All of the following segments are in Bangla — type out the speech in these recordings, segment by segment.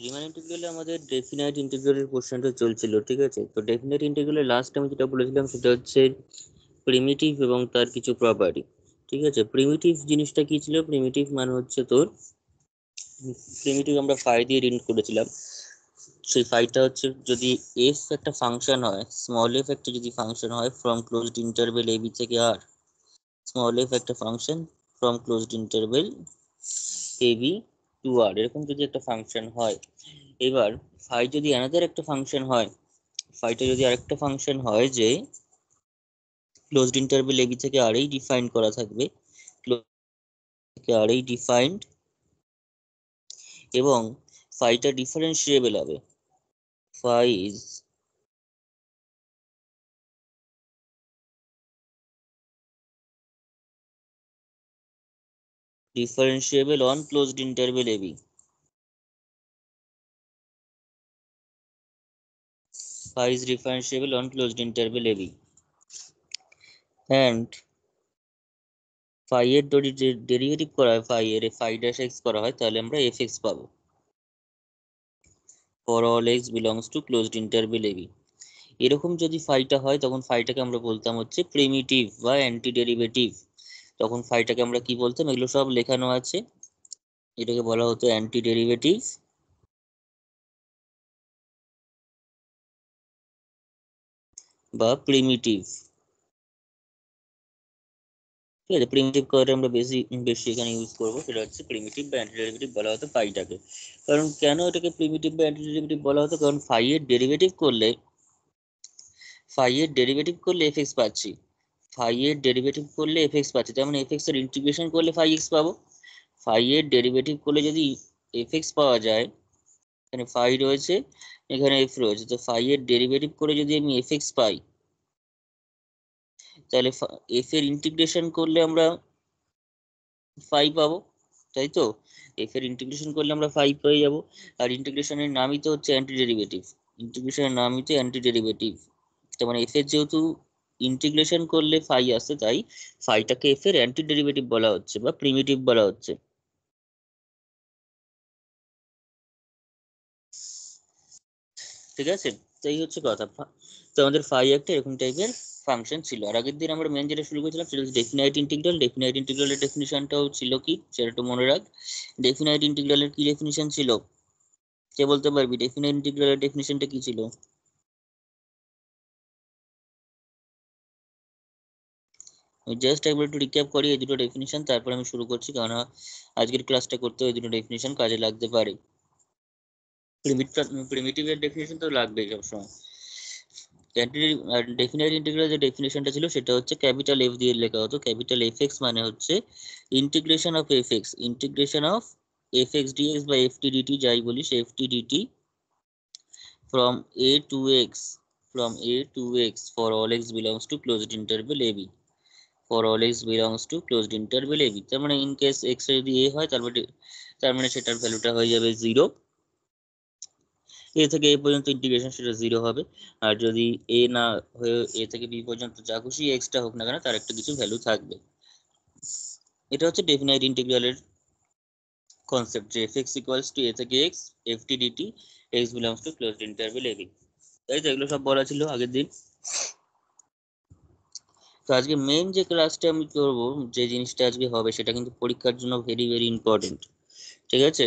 রিমান ইন্টিগ্রালে আমাদের ডেফিনাইট ইন্টিগ্রালের কোশ্চেনটা চলছিল, ঠিক আছে? তো ডেফিনাইট ইন্টিগ্রালের লাস্ট আমি যেটা বলেছিলাম সেটা হচ্ছে প্রিমিটিভ এবং তার কিছু প্রপার্টি, ঠিক আছে? প্রিমিটিভ জিনিসটা কি ছিল? প্রিমিটিভ মানে হচ্ছে তোর প্রিমিটিভ আমরা ফাই দিয়ে ডিনোট করেছিলাম। সেই ফাইটা হচ্ছে যদি এফ একটা ফাংশন হয়, স্মল এফ একটা যদি ফাংশন হয় ফ্রম ক্লোজড ইন্টারভেল এবি থেকে আর, স্মল এফ একটা function from closed interval AB to R, এরকম যদি একটা ফাংশন হয়, এবার ফাই যদি অ্যানাদার একটা ফাংশন হয়, ফাইটা যদি আরেকটা ফাংশন হয় যে ক্লোজড ইন্টারভেল এবি থেকে আর এই ডিফাইন করা থাকবে, থেকে আর এই ডিফাইন্ড, এবং ফাইটা ডিফারেন্সিয়েবল হবে, phi is differentiable on closed interval A B, phi is differentiable on closed interval AB, and phi এর যদি ডেরিভেটিভ করা হয়, phi এর phi dash x করা হয়, তাহলে আমরা fx পাবো for all x belongs to closed interval AB। এরকম যদি ফাইটা হয় তখন ফাইটাকে আমরা বলতাম হচ্ছে প্রিমিটিভ বা অ্যান্টি ডেরিভেটিভ। তখন ফাইটাকে আমরা কি বলতাম? এগুলো সব লেখানো আছে। এটাকে বলা হতো অ্যান্টি ডেরিভেটিভ বা প্রিমিটিভ, ঠিক আছে? প্রিমিটিভ করে আমরা বেশি বেশি এখানে ইউজ করবো, সেটা হচ্ছে প্রিমিটিভ বা অ্যান্টি ডেরিভেটিভ বলা হতো ফাইটাকে। কারণ কেন এটাকে প্রিমিটিভ বা অ্যান্টি ডেরিভেটিভ বলা হতো? কারণ ফাই এর ডেরিভেটিভ করলে এফএক্স পাচ্ছি, ফাই এর ডেরিভেটিভ করলে এফএক্স পাচ্ছি, তার মানে এফএক্স এর ইন্টিগ্রেশন করলে ফাই এক্স পাবো। ফাই এর ডেরিভেটিভ করলে যদি এফএক্স পাওয়া যায়, এখানে ফাই রয়েছে, এখানে এফ রয়েছে, তো ফাই এর ডেরিভেটিভ করে যদি আমি এফএক্স পাই, তাহলে এফ এর ইন্টিগ্রেশন করলে আমরা ফাই পাবো, তাই তো? এফ এর ইন্টিগ্রেশন করলে আমরা ফাই পেয়ে যাবো। আর ইন্টিগ্রেশনের নামই তো হচ্ছে অ্যান্টি ডেরিভেটিভ, ইন্টিগ্রেশনের নামই তো অ্যান্টি ডেরিভেটিভ। তার মানে এফ এর যেহেতু ইন্টিগ্রেশন করলে ফাই আসে, তাই ফাইটাকে এফ এর অ্যান্টি ডেরিভেটিভ বলা হচ্ছে বা প্রিমিটিভ বলা হচ্ছে, ঠিক আছে? তো এই হচ্ছে কথা। তো আমাদের ফাই একটা এরকম টাইপের ফাংশন ছিল। আর আগের দিন আমরা মেন যেটা শুরু করেছিলাম সেটা হচ্ছে ডেফিনাইট ইন্টিগ্রাল। ডেফিনাইট ইন্টিগ্রালের ডেফিনিশনটাও ছিল কি, সেটা একটু মনে রাখ। ডেফিনাইট ইন্টিগ্রালের কি ডেফিনিশন ছিল? কে বলতে পারবি ডেফিনাইট ইন্টিগ্রালের ডেফিনিশনটা কি ছিল? আমি জাস্ট একবার একটু রিক্যাপ করি এই দুটো ডেফিনিশন, তারপর আমি শুরু করছি, কারণ আজকের ক্লাসটা করতে ওই দুটো ডেফিনিশন কাজে লাগতে পারে। প্রিমিটিভের ডেফিনিশন তো লাগবেই সবসময়। ডেফিনাইট ইন্টিগ্রাল যে ডেফিনিশনটা ছিল সেটা হচ্ছে ক্যাপিটাল এফ দিয়ে লেখা হতো। ক্যাপিটাল এফ এক্স মানে হচ্ছে integration of F X, integration of F X D X বা এফ টি ডিটি যাই বলিস, F T D T from a to x, from a to x for all x belongs to closed interval ab, for all x belongs to closed interval ab। তার মানে ইন কেস x এর যদি a হয়, তার মানে সেটার ভ্যালুটা হয়ে যাবে 0। a থেকে a পর্যন্ত ইন্টিগ্রেশন সেটা 0 হবে। আর যদি a না হয়ে a থেকে b পর্যন্ত যা খুশি x টা হোক না কেন, তার একটা কিছু ভ্যালু থাকবে। এটা হচ্ছে ডেফিনাইট ইন্টিগ্রালের কনসেপ্ট, যে f(x) = a থেকে x, f t dt, x belongs to closed interval ab। তাই তো, এগুলো সব বলা ছিল আগের দিন। তো আজকে মেন যে ক্লাসটা আমি করব, যে জিনিসটা আজকে হবে, সেটা কিন্তু পরীক্ষার জন্য ভেরি ভেরি ইম্পর্টেন্ট, ঠিক আছে?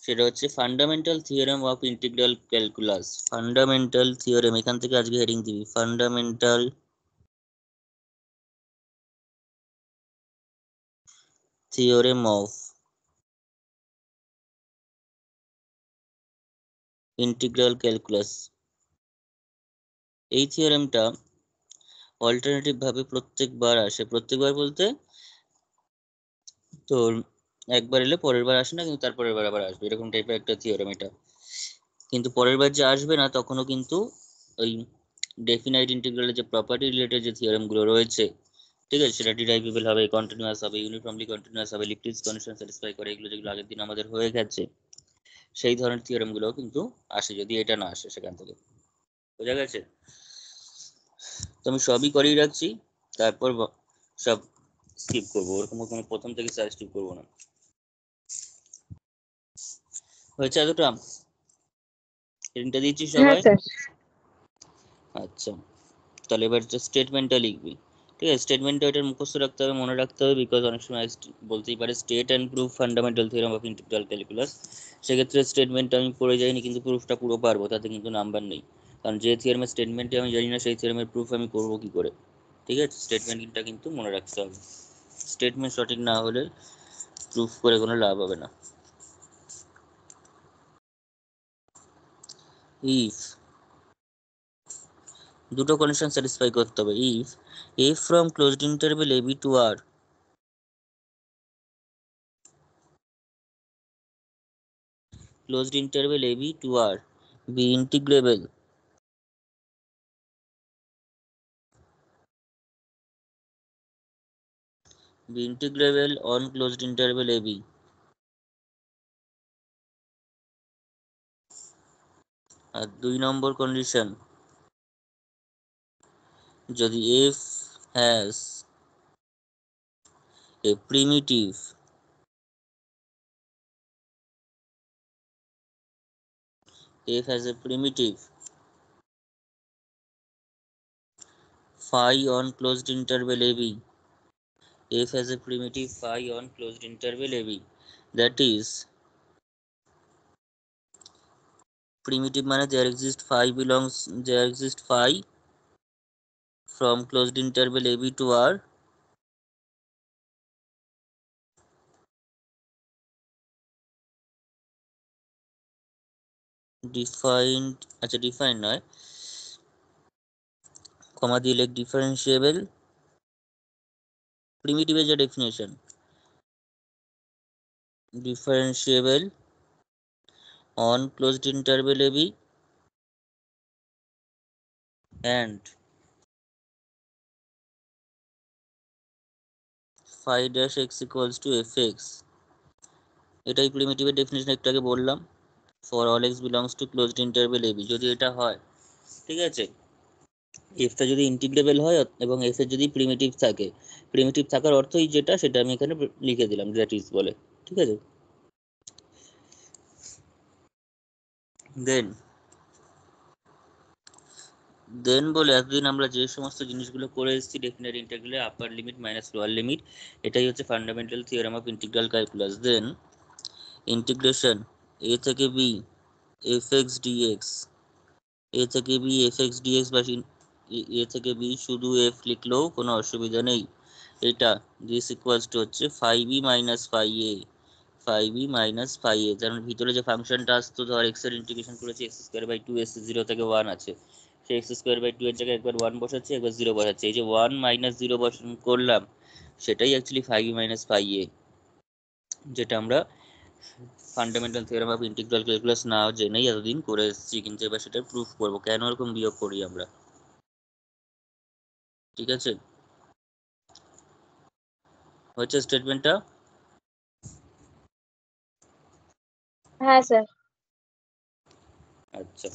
সেটা হচ্ছে fundamental theorem of integral calculus. Fundamental theorem, এখান থেকে আজকে হেডিং দিবি, fundamental theorem of integral calculus. এই থিওরেমটা অল্টারনেটিভ ভাবে প্রত্যেকবার আসে, প্রত্যেকবার বলতে তোর একবার এলে পরের বার আসে না, কিন্তু তারপরের বার আবার আসবে, এরকম টাইপের একটা থিওরেম এটা। কিন্তু পরের বার যে আসবে না, তখনও কিন্তু ওই ডেফিনাইট ইন্টিগ্রালের যে প্রপার্টি রিলেটেড যে থিওরেম গুলো রয়েছে, ঠিক আছে, সেটা ডিরাইভেবল হবে, কন্টিনিউয়াস হবে, ইউনিফর্মলি কন্টিনিউয়াস হবে, লিপটিজ কন্ডিশন স্যাটিসফাই করে, এগুলো যেগুলো আগের দিন আমাদের হয়ে গেছে, সেই ধরনের থিওরেম গুলো কিন্তু আসে, যদি এটা না আসে সেখান থেকে। বোঝা গেছে? তো আমি সবই করেই রাখছি, তারপর সব স্কিপ করবো, ওরকম কোনো প্রথম থেকে স্কিপ করবো না। হয়েছে এতটা? হেডিংটা দিয়েছি হ্যাঁ সবাই? স্যার। আচ্ছা, তাহলে এবার স্টেটমেন্টটা লিখবি। ঠিক আছে, স্টেটমেন্টটা এটা মুখস্থ রাখতে হবে, মনে রাখতে হবে, বিকজ অনেক সময় বলতেই পারে state and proof fundamental theorem of integral calculus. সেক্ষেত্রে স্টেটমেন্টটা আমি পড়ে যাইনি, কিন্তু প্রুফটা পুরো পারবো, তাতে কিন্তু নাম্বার নেই। কারণ যে থিওরামের স্টেটমেন্টে আমি জানি না, সেই থিওরামের প্রুফ আমি করবো কি করে? ঠিক আছে, স্টেটমেন্টটা কিন্তু মনে রাখতে হবে। স্টেটমেন্ট সঠিক না হলে প্রুফ করে কোনো লাভ হবে না। ইফ, দুটো কন্ডিশন স্যাটিসফাই করতে হবে। If F from closed interval AB to R, closed interval ab to r be integrable on closed interval ab। আর 2 নম্বর কন্ডিশন, যদি f has a primitive phi on closed interval ab, f has a primitive phi on closed interval ab, that is primitive মানে there exists phi from closed interval ab to r defined, আচ্ছা ডিফাইন্ড নয়, কমা দিয়ে লেখ ডিফারেন্সিয়েবল, প্রিমিটিভের যে definition, differentiable on closed interval ab and phi dash x equals to fx, এটাই প্রিমিটিভের ডেফিনেশন একটু আগে বললাম, for all x belongs to closed interval ab। যদি এটা হয়, ঠিক আছে, এফটা যদি ইন্টিগ্রেবল হয় এবং এফ এর যদি প্রিমিটিভ থাকে, প্রিমিটিভ থাকার অর্থই যেটা, সেটা আমি এখানে লিখে দিলাম, দ্যাট ইজ বলে। ঠিক আছে, দেন দেন বলে এতদিন আমরা যে সমস্ত জিনিসগুলো করে এসেছি ডেফিনেট ইন্টিগ্রালে, upper limit minus lower limit, এটাই হচ্ছে fundamental theorem of integral calculus. Then integration a থেকে b fx dx, a থেকে b fx dx বা a থেকে b শুধু f লিখলেও কোনো অসুবিধা নেই। এটা দিস ইকুয়ালস টু হচ্ছে ফাই বি মাইনাস ফাই এ, ফাই বি মাইনাস ফাই এ, কারণ ভিতরে যে ফাংশনটা আসতো, ধর এক্স এর ইন্টিগ্রেশন করেছি এক্স স্কোয়ার বাই টু, এস 0 থেকে 1 আছে, সেই এক্স স্কোয়ার বাই টু এর জায়গায় একবার 1 বসাচ্ছি, একবার 0 বসাচ্ছি, এই যে 1 মাইনাস 0 করলাম, সেটাই actually phi B minus phi A, যেটা আমরা fundamental theorem of integral calculus না জেনেই এতদিন করে এসেছি, কিন্তু এবার সেটা প্রুফ করবো কেন এরকম বিয়োগ করি আমরা। ঠিক আছে, হচ্ছে স্টেটমেন্টটা? হ্যাঁ স্যার। আচ্ছা,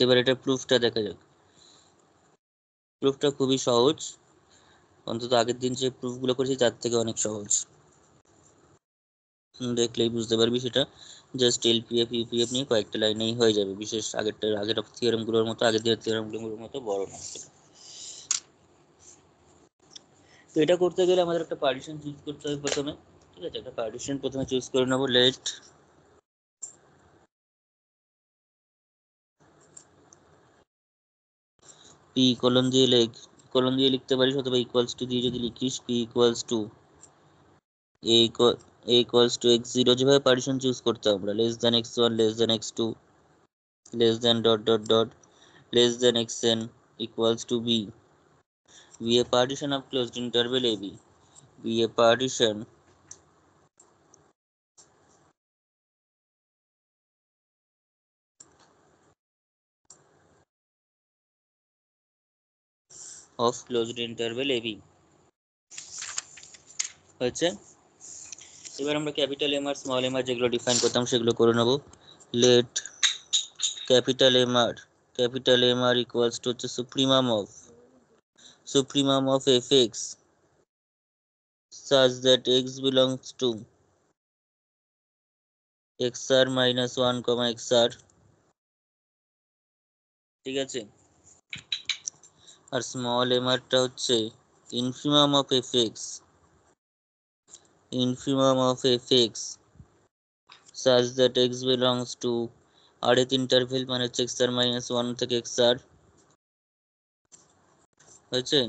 এবার এটা প্রুফটা দেখা যাক। প্রুফটা খুবই সহজ, অন্তত আগের দিন যে প্রুফগুলো করেছি তার থেকে অনেক সহজ, দেখলেই বুঝতে পারবি সেটা। জাস্ট এলপিএফ ইউপিএফ নিয়ে কয়েকটা লাইনেই হয়ে যাবে, বিশেষ আগের থিওরামগুলোর মতো, আগের দিনের থিওরামগুলোর মতো বড় না সেটা। তো এটা করতে গেলে আমাদের একটা পার্টিশন চুজ করতে হবে প্রথমে। ঠিক আছে, একটা পার্টিশন প্রথমে চুজ করে নেবো। লেট পি কলন দিয়ে লিখতে পারিস, অথবা ইকুয়ালস টু দিয়ে যদি লিখিস, P equals to A equals to X zero, যেভাবে পার্টিশন চুজ করতে হবে আমরা, less than X one, less than X two, less than dot dot dot, less than X N equals to b, be a partition of closed interval ab, be a partition of closed interval ab। হয়েছে, এবার আমরা ক্যাপিটাল এম আর স্মল এম আর যেগুলো ডিফাইন করতাম সেগুলো করে নেব। Let capital M R equals to হচ্ছে supremum of F X such that x belongs to xr minus 1 comma xr, ঠিক আছে। আর স্মল mr টা হচ্ছে infimum of fx such that x belongs to rth interval, মানে হচ্ছে xr minus 1 থেকে xr হয়েছে,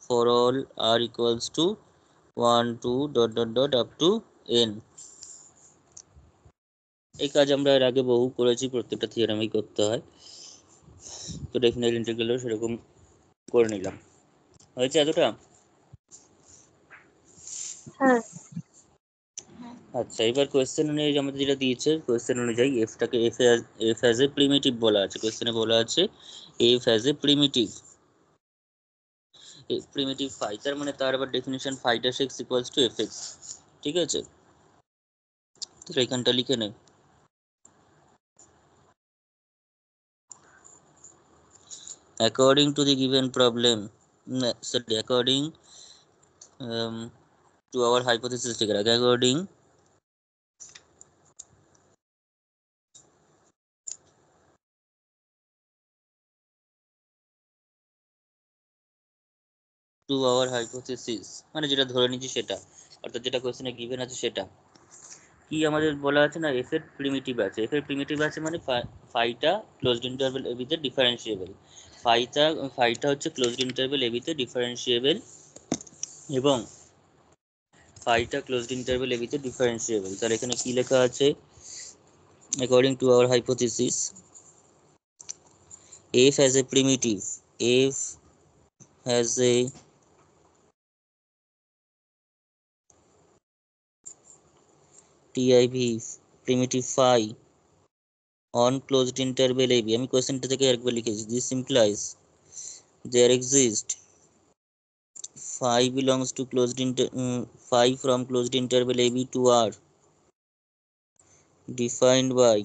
for all r equals to 1 2 dot dot dot up to n। এই কাজ আমরা এর আগে বহু করেছি, প্রত্যেকটা থিওরেমেই করতে হয়, তো ডেফিনেট ইন্টিগ্রালও সেরকম করে নিলাম। হয়েছে এতটা? হ্যাঁ আচ্ছা, এবার কোয়েশ্চেন অনুযায়ী আমাদের যেটা দিয়েছে, কোয়েশ্চেন অনুযায়ী এফটাকে এফ অ্যাজ এ প্রিমিটিভ বলা আছে। কোয়েশ্চেনে বলা আছে F as a primitive, primitive phi, তার মানে তার আবার definition phi dash X equals to F X, ঠিক আছে। তো এখানটা লিখে নে, according to the given problem, sorry, according to our hypothesis, ঠিক আছে, according to our hypothesis, মানে যেটা ধরে নিচ্ছি সেটা, অর্থাৎ যেটা কোশ্চেনে গিভেন আছে সেটা কি আমাদের বলা আছে না, এফ এর প্রিমিটিভ আছে। এফ এর প্রিমিটিভ আছে মানে ফাইটা ক্লোজড ইন্টারভ্যাল এবি তে ডিফারেন্সিয়েবল, ফাইটা হচ্ছে ক্লোজড ইন্টারভ্যাল এবি তে ডিফারেন্সিয়েবল, এবং ফাইটা ক্লোজড ইন্টারভ্যাল এবি তে ডিফারেন্সিয়েবল। তাহলে এখানে কি লেখা আছে, according to our hypothesis f has a primitive, f has a tiv primitive phi on closed interval ab, আমি কোশ্চেনটা থেকে একবার লিখেছি, this implies there exist phi belongs to phi from closed interval ab to r defined by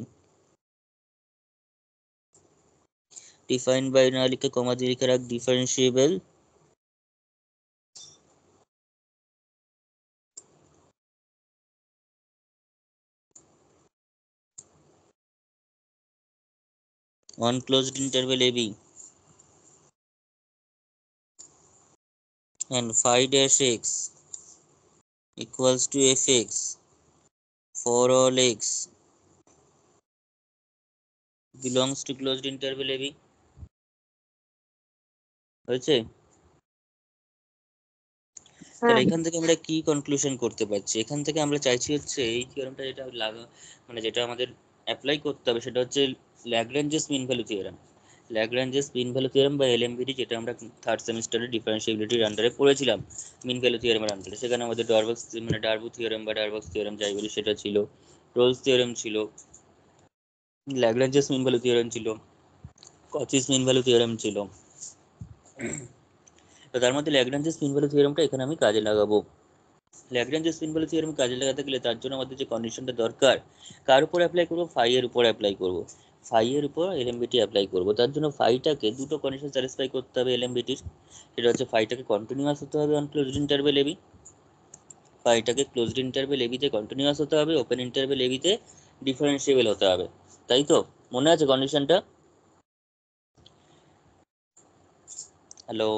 না লিখে কমা দিয়ে লিখে রাখ differentiable on closed interval ab and phi dash x equals to fx for all x belongs to closed interval ab। হয়েছে? তাহলে হ্যাঁ এখান থেকে আমরা কি কনক্লুশন করতে পারছি, এখান থেকে আমরা চাইছি হচ্ছে এই থিওরেমটা যেটা মানে যেটা আমাদের অ্যাপ্লাই করতে হবে সেটা হচ্ছে Lagrange's mean value theorem. Lagrange's mean value theorem বা এলএমভিডি, যেটা আমরা থার্ড সেমিস্টারে ডিফারেন্সিবিলিটির আন্ডারে পড়েছিলাম, মিন ভ্যালু থিওরেমের আন্ডারে। সেখানে আমাদের ডারবু থিওরেম বা ডারবক্স থিওরেম যাই বলি সেটা ছিল, রোলস থিওরেম ছিল, ল্যাগ্রাঞ্জেস মিন ভ্যালু থিওরেম ছিল, কচিস মিন ভ্যালু থিওরেম ছিল। তো তার মধ্যে ল্যাগ্রাঞ্জেস মিন ভ্যালু থিওরেমটা এখানে আমি কাজে লাগাবো। ল্যাগ্রাঞ্জেস মিন ভ্যালু থিওরেম কাজে লাগাতে গেলে তার জন্য আমাদের যে কন্ডিশনটা দরকার, কার উপর অ্যাপ্লাই করবো, ফাই এর উপর অ্যাপ্লাই করবো, ফাই এর উপর এলএমবিটি অ্যাপ্লাই করবো। তার জন্য ফাইটাকে দুটো কন্ডিশন স্যাটিসফাই করতে হবে এলএমবিটির, সেটা হচ্ছে ফাইটাকে কন্টিনিউয়াস হতে হবে অন ক্লোজড ইন্টারভেল এবি, ফাইটাকে ক্লোজড ইন্টারভেল এবিতে কন্টিনিউয়াস হতে হবে, ওপেন ইন্টারভেল এবিতে ডিফারেন্সিয়েবল হতে হবে, তাই তো? মনে আছে কন্ডিশনটা? হ্যালো?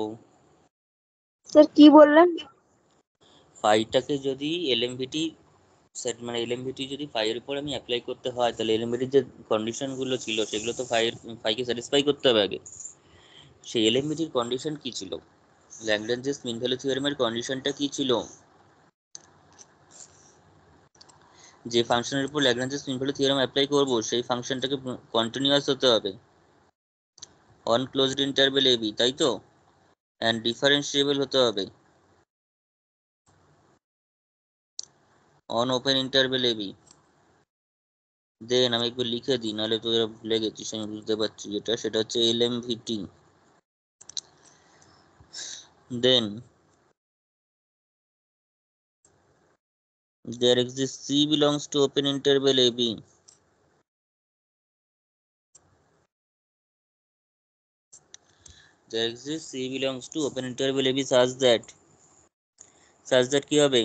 স্যার কি বললেন? ফাইটাকে যদি এলএমবিটি সেট, মানে এলএমভিটি যদি ফাইয়ের উপর আমি অ্যাপ্লাই করতে হয়, তাহলে এলএমভিটির যে কন্ডিশনগুলো ছিল সেগুলো তো ফাইকে স্যাটিসফাই করতে হবে আগে। সেই এলএমভিটির কন্ডিশন কি ছিল, ল্যাগ্রাঞ্জেস মিন ভ্যালু থিওরেমের কন্ডিশনটা কি ছিল, যে ফাংশনের উপর Lagrange's mean value theorem apply করব সেই ফাংশনটাকে কন্টিনিউয়াস হতে হবে অন ক্লোজড ইন্টারভেল এবি, তাই তো? অ্যান্ড ডিফারেন্সিয়েবল হতে হবে অন ওপেন ইন্টারভেল এবি। দেন আমি একবার লিখে দিই, নাহলে তো এরা ভুলে গেছিস, আমি বুঝতে পারছি যেটা, সেটা হচ্ছে এলএমভিটি। দেন there exists C belongs to open interval AB. There exists C belongs to open interval AB such that কি হবে,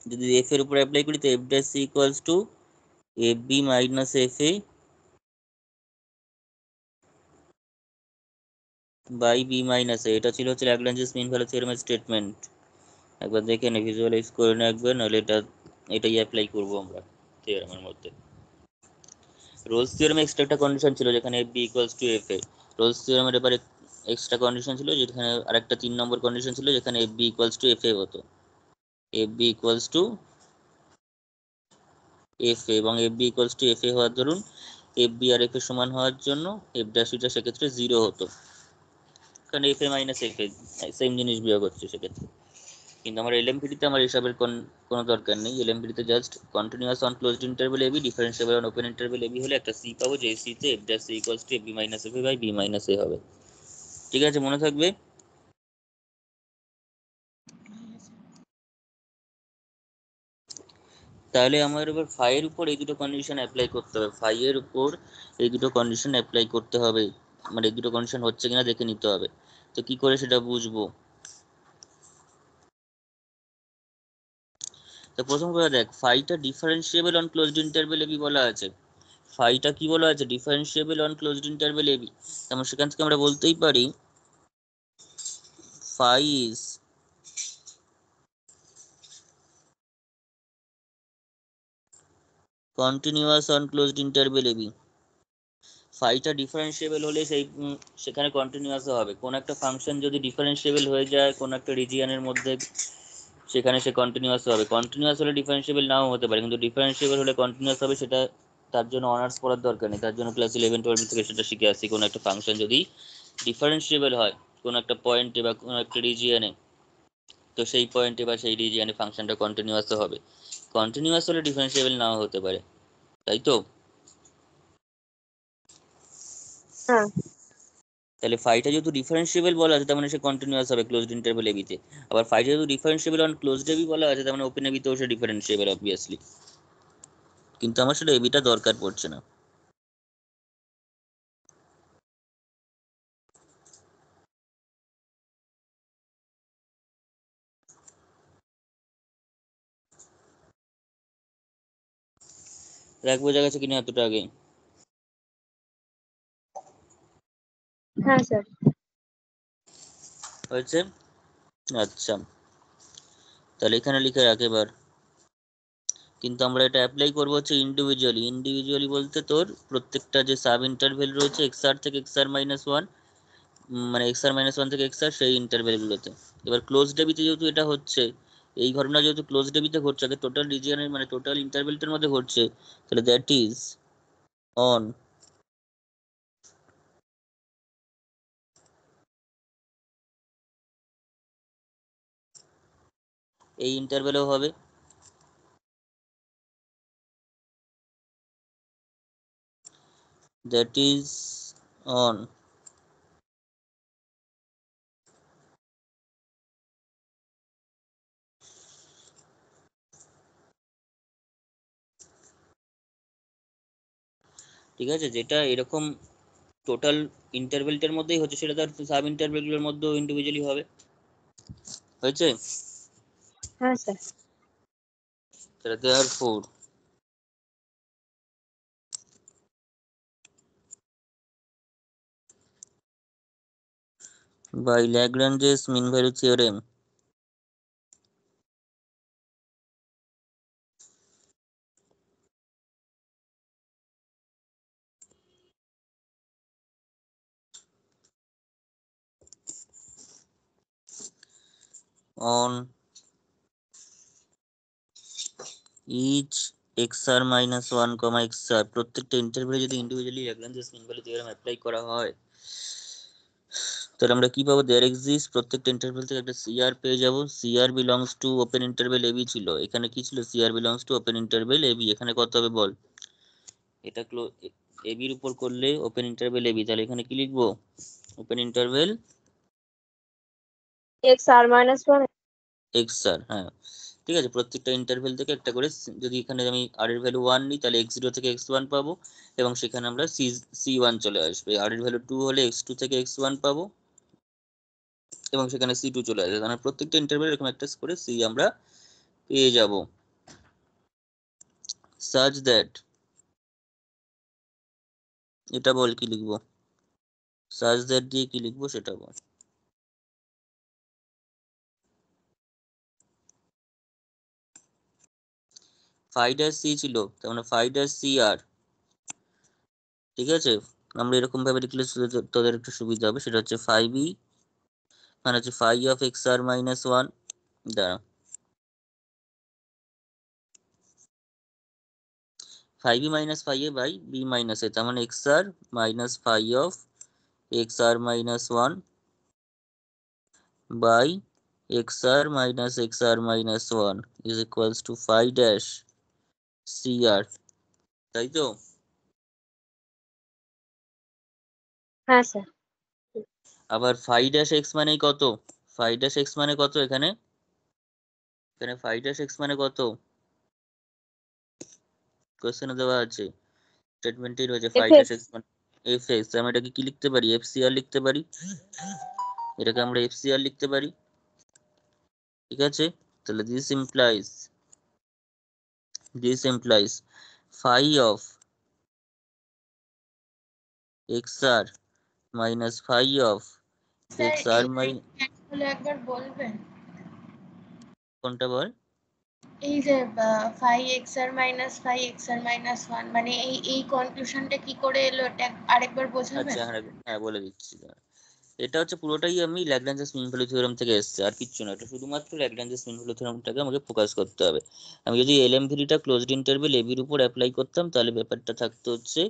যদি এফ এর উপর অ্যাপ্লাই করি তো F dash C equals to F B minus F A by B minus A. এটা ছিল হচ্ছে ল্যাগ্রাঞ্জেস মিন ভ্যালু থিওরেমের স্টেটমেন্ট। একবার দেখে নে, ভিজুয়ালাইজ করে নে একবার, নাহলে এটাই অ্যাপ্লাই করবো আমরা থিওরেমের মধ্যে। রোলস থিওরেমে এক্সট্রা একটা কন্ডিশন ছিল যেখানে F B equals to F A. Rolle's থিওরেমের এবারে এক্সট্রা কন্ডিশন ছিল যেখানে আরেকটা 3 নম্বর কন্ডিশন ছিল যেখানে F B equals to F A হতো। F B equals to F A, এবং F B equals to F A হওয়ার ধরুন এফ বি আর এফ এর সমান হওয়ার জন্য এফ ড্যাশ এটা সেক্ষেত্রে 0 হতো, কারণ এফ এ মাইনাস এফ এ সেম জিনিস বিয়োগ হচ্ছে সেক্ষেত্রে। কিন্তু আমার এলএমপিডিতে আমার এসবের কোনো দরকার নেই। এলএমপিডিতে just continuous on closed interval AB, differentiable on open interval AB হলে একটা সি পাবো, যে সিতে F dash C equals to F B minus F A by B minus A হবে। ঠিক আছে, মনে থাকবে? তাহলে আমার এবার ফাইয়ের উপর এই দুটো কন্ডিশন অ্যাপ্লাই করতে হবে। ফাইয়ের উপর এই দুটো কন্ডিশন অ্যাপ্লাই করতে হবে, মানে এই দুটো কন্ডিশন হচ্ছে কিনা দেখে নিতে হবে। তো কি করে সেটা বুঝবো? তো প্রথম কথা দেখ, ফাইটা differentiable on closed interval AB বলা আছে। ফাইটা কি বলা আছে? Differentiable on closed interval AB. তাহলে সেখান থেকে আমরা বলতেই পারি phi is continuous on closed interval AB. ফাইটা ডিফারেন্সিয়েবল হলে সেখানে কন্টিনিউয়াস হবে। কোন একটা ফাংশন যদি ডিফারেন্সিয়েবল হয়ে যায় কোন একটা রিজিয়নের মধ্যে, সেখানে সে কন্টিনিউয়াস হবে। কন্টিনিউয়াস হলে ডিফারেন্সিয়েবল নাও হতে পারে, কিন্তু ডিফারেন্সিয়েবল হলে কন্টিনিউয়াস হবে, সেটা তার জন্য অনার্স পড়ার দরকার নেই। তার জন্য ক্লাস 11-12 থেকে সেটা শিখে আসি। কোনো একটা ফাংশন যদি ডিফারেন্সিয়েবল হয় কোনো একটা পয়েন্টে বা কোনো একটা রিজিয়নে, তো সেই পয়েন্টে বা সেই রিজিয়নে ফাংশনটা কন্টিনিউয়াস হবে। কন্টিনিউয়াস হলে ডিফারেন্সিয়েবল নাও হতে পারে, তাই তো? হ্যাঁ। তাহলে ফাইটা যেহেতু ডিফারেন্সিয়েবল বলা আছে তার মানে সে কন্টিনিউয়াস হবে ক্লোজড ইন্টারভেল এবিতে। আবার ফাইটা যেহেতু ডিফারেন্সিয়েবল অন ক্লোজড এবি বলা আছে তার মানে ওপেন এবিতেও সে ডিফারেন্সিয়েবল অবভিয়াসলি। কিন্তু আমার সেটা এবিটা দরকার পড়ছে না। রাখ, বোঝা গেছে কিনা এতটা আগে? হ্যাঁ স্যার। হয়েছে? আচ্ছা, তাহলে এখানে লিখে রাখ এবার। কিন্তু আমরা এটা অ্যাপ্লাই করবো হচ্ছে ইন্ডিভিজুয়ালি। ইন্ডিভিজুয়ালি বলতে তোর প্রত্যেকটা যে সাব ইন্টারভেল রয়েছে এক্সআর থেকে এক্সআর মাইনাস ওয়ান, মানে এক্সআর মাইনাস ওয়ান থেকে এক্সআর, সেই ইন্টারভেলগুলোতে। এবার ক্লোজ ডেবিতে যেহেতু এটা হচ্ছে, এই ঘটনা যেহেতু ক্লোজ ডেবিতে ঘটছে, আগে টোটাল রিজিয়নের মানে টোটাল ইন্টারভেলটার মধ্যে ঘটছে, তাহলে দ্যাট ইজ অন এই ইন্টারভেলেও হবে। দ্যাট ইজ অন ঠিক আছে, যেটা এরকম টোটাল ইন্টারভেলটার মধ্যেই হচ্ছে সেটা তার সাব ইন্টারভেলগুলোর মধ্যেও ইন্ডিভিজুয়ালি হবে। হয়েছে? হ্যাঁ স্যার। তাহলে দেয়ার four by Lagrange's mean value theorem on each xr minus 1 comma xr, প্রত্যেকটা ইন্টারভেলে যদি individually Lagrange's mean value theorem apply করা হয় তাহলে আমরা কি পাবো? দেয়ার এক্সিস্ট, প্রত্যেকটা ইন্টারভেল থেকে একটা সিআর পেয়ে যাব। C R belongs to open interval A B ছিল, এখানে কি ছিল? C R belongs to open interval A B. এখানে কত হবে বল? এটা এবির উপর করলে ওপেন ইন্টারভেল এবি, তাহলে এখানে কি লিখবো? Open interval x R minus one. XR. হ্যাঁ, ঠিক আছে, প্রত্যেকটা ইন্টারভেল থেকে একটা করে যদি এখানে আমি আর এর ভ্যালু 1 নিই তাহলে x0 থেকে x1 পাবো, এবং সেখানে আমরা c1 চলে আসবে। আর এর ভ্যালু 2 হলে x2 থেকে x1 পাবো, এবং সেখানে c2 চলে আসবে। মানে প্রত্যেকটা ইন্টারভেল এরকম একটা করে c আমরা পেয়ে যাব such that, এটা বল কি লিখবো, such that দিয়ে কি লিখবো সেটা বল। phi dash c ছিল, তার মানে phi dash c r, ঠিক আছে। আমরা এরকম ভাবে লিখলে তোদের একটু সুবিধা হবে, সেটা হচ্ছে phi b মানে হচ্ছে phi of x r minus 1 দ্বারা phi b minus phi a by b minus a, তার মানে x r minus phi of x r minus 1 by x r minus x r minus 1 is equals to phi dash c r, তাই তো? হ্যাঁ স্যার। আবার phi dash x মানে কত, phi dash x মানে কত, এখানে এখানে phi dash x মানে কত কোশ্চেনে দেওয়া আছে, স্টেটমেন্টেই রয়েছে phi dash এফএক্স। x মানে fx। আমি এটাকে কি লিখতে পারি, fcr লিখতে পারি, এটাকে আমরা fcr লিখতে পারি, ঠিক আছে। তাহলে this implies phi of xr minus phi of sir xr এই minus, হলো একবার বলবেন, কোনটা বল? এই যে phi x R minus phi x R minus one, মানে এই কনক্লুশনটা কি করে এলো এটা আরেকবার বোঝাবেন? আচ্ছা হ্যাঁ বলে দিচ্ছি। এটা হচ্ছে পুরোটাই আমি ল্যাগ্রাঞ্জেস মিন ভ্যালু থিওরেম থেকে এসেছে, আর কিচ্ছু না, এটা শুধুমাত্র ল্যাগ্রাঞ্জেস মিন ভ্যালু থিওরেমটাকে আমাকে ফোকাস করতে হবে। আমি যদি এলএমভিডিটা ক্লোজড ইন্টারভ্যাল এবির উপর অ্যাপ্লাই করতাম, তাহলে ব্যাপারটা থাকতো হচ্ছে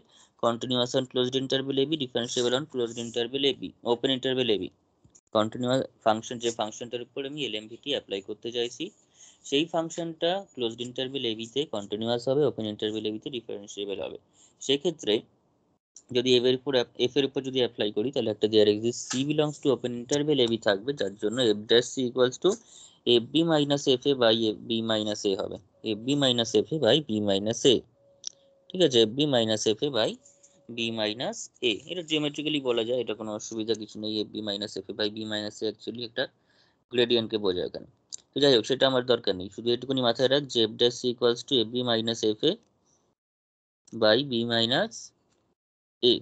continuous on closed interval AB, differentiable on closed interval AB, open interval AB. Continuous function, যে ফাংশনটার উপর আমি এলএমভিটি অ্যাপ্লাই করতে চাইছি, সেই ফাংশনটা ক্লোজড ইন্টারভ্যাল এবিতে কন্টিনিউয়াস হবে, ওপেন ইন্টারভ্যাল এবিতে ডিফারেন্সিয়েবল হবে। সেক্ষেত্রে যদি এফ এর উপর যদি অ্যাপ্লাই করি, তাহলে একটা there exist C belongs to open interval A B থাকবে, যার জন্য F dash C equals to F B minus F A by F B minus A হবে, F B minus F A by B minus A, ঠিক আছে। F B minus F A by B minus A, এটা জিওমেট্রিক্যালি বলা যায়, এটা কোনো অসুবিধা কিছু নেই। F B minus F A by B minus A actually একটা গ্রেডিয়েন্টকে বোঝায় এখানে। তো যাই হোক, সেটা আমার দরকার নেই, শুধু এটুকুনি মাথায় রাখ যে F dash C equals to F B minus F A by B minus A.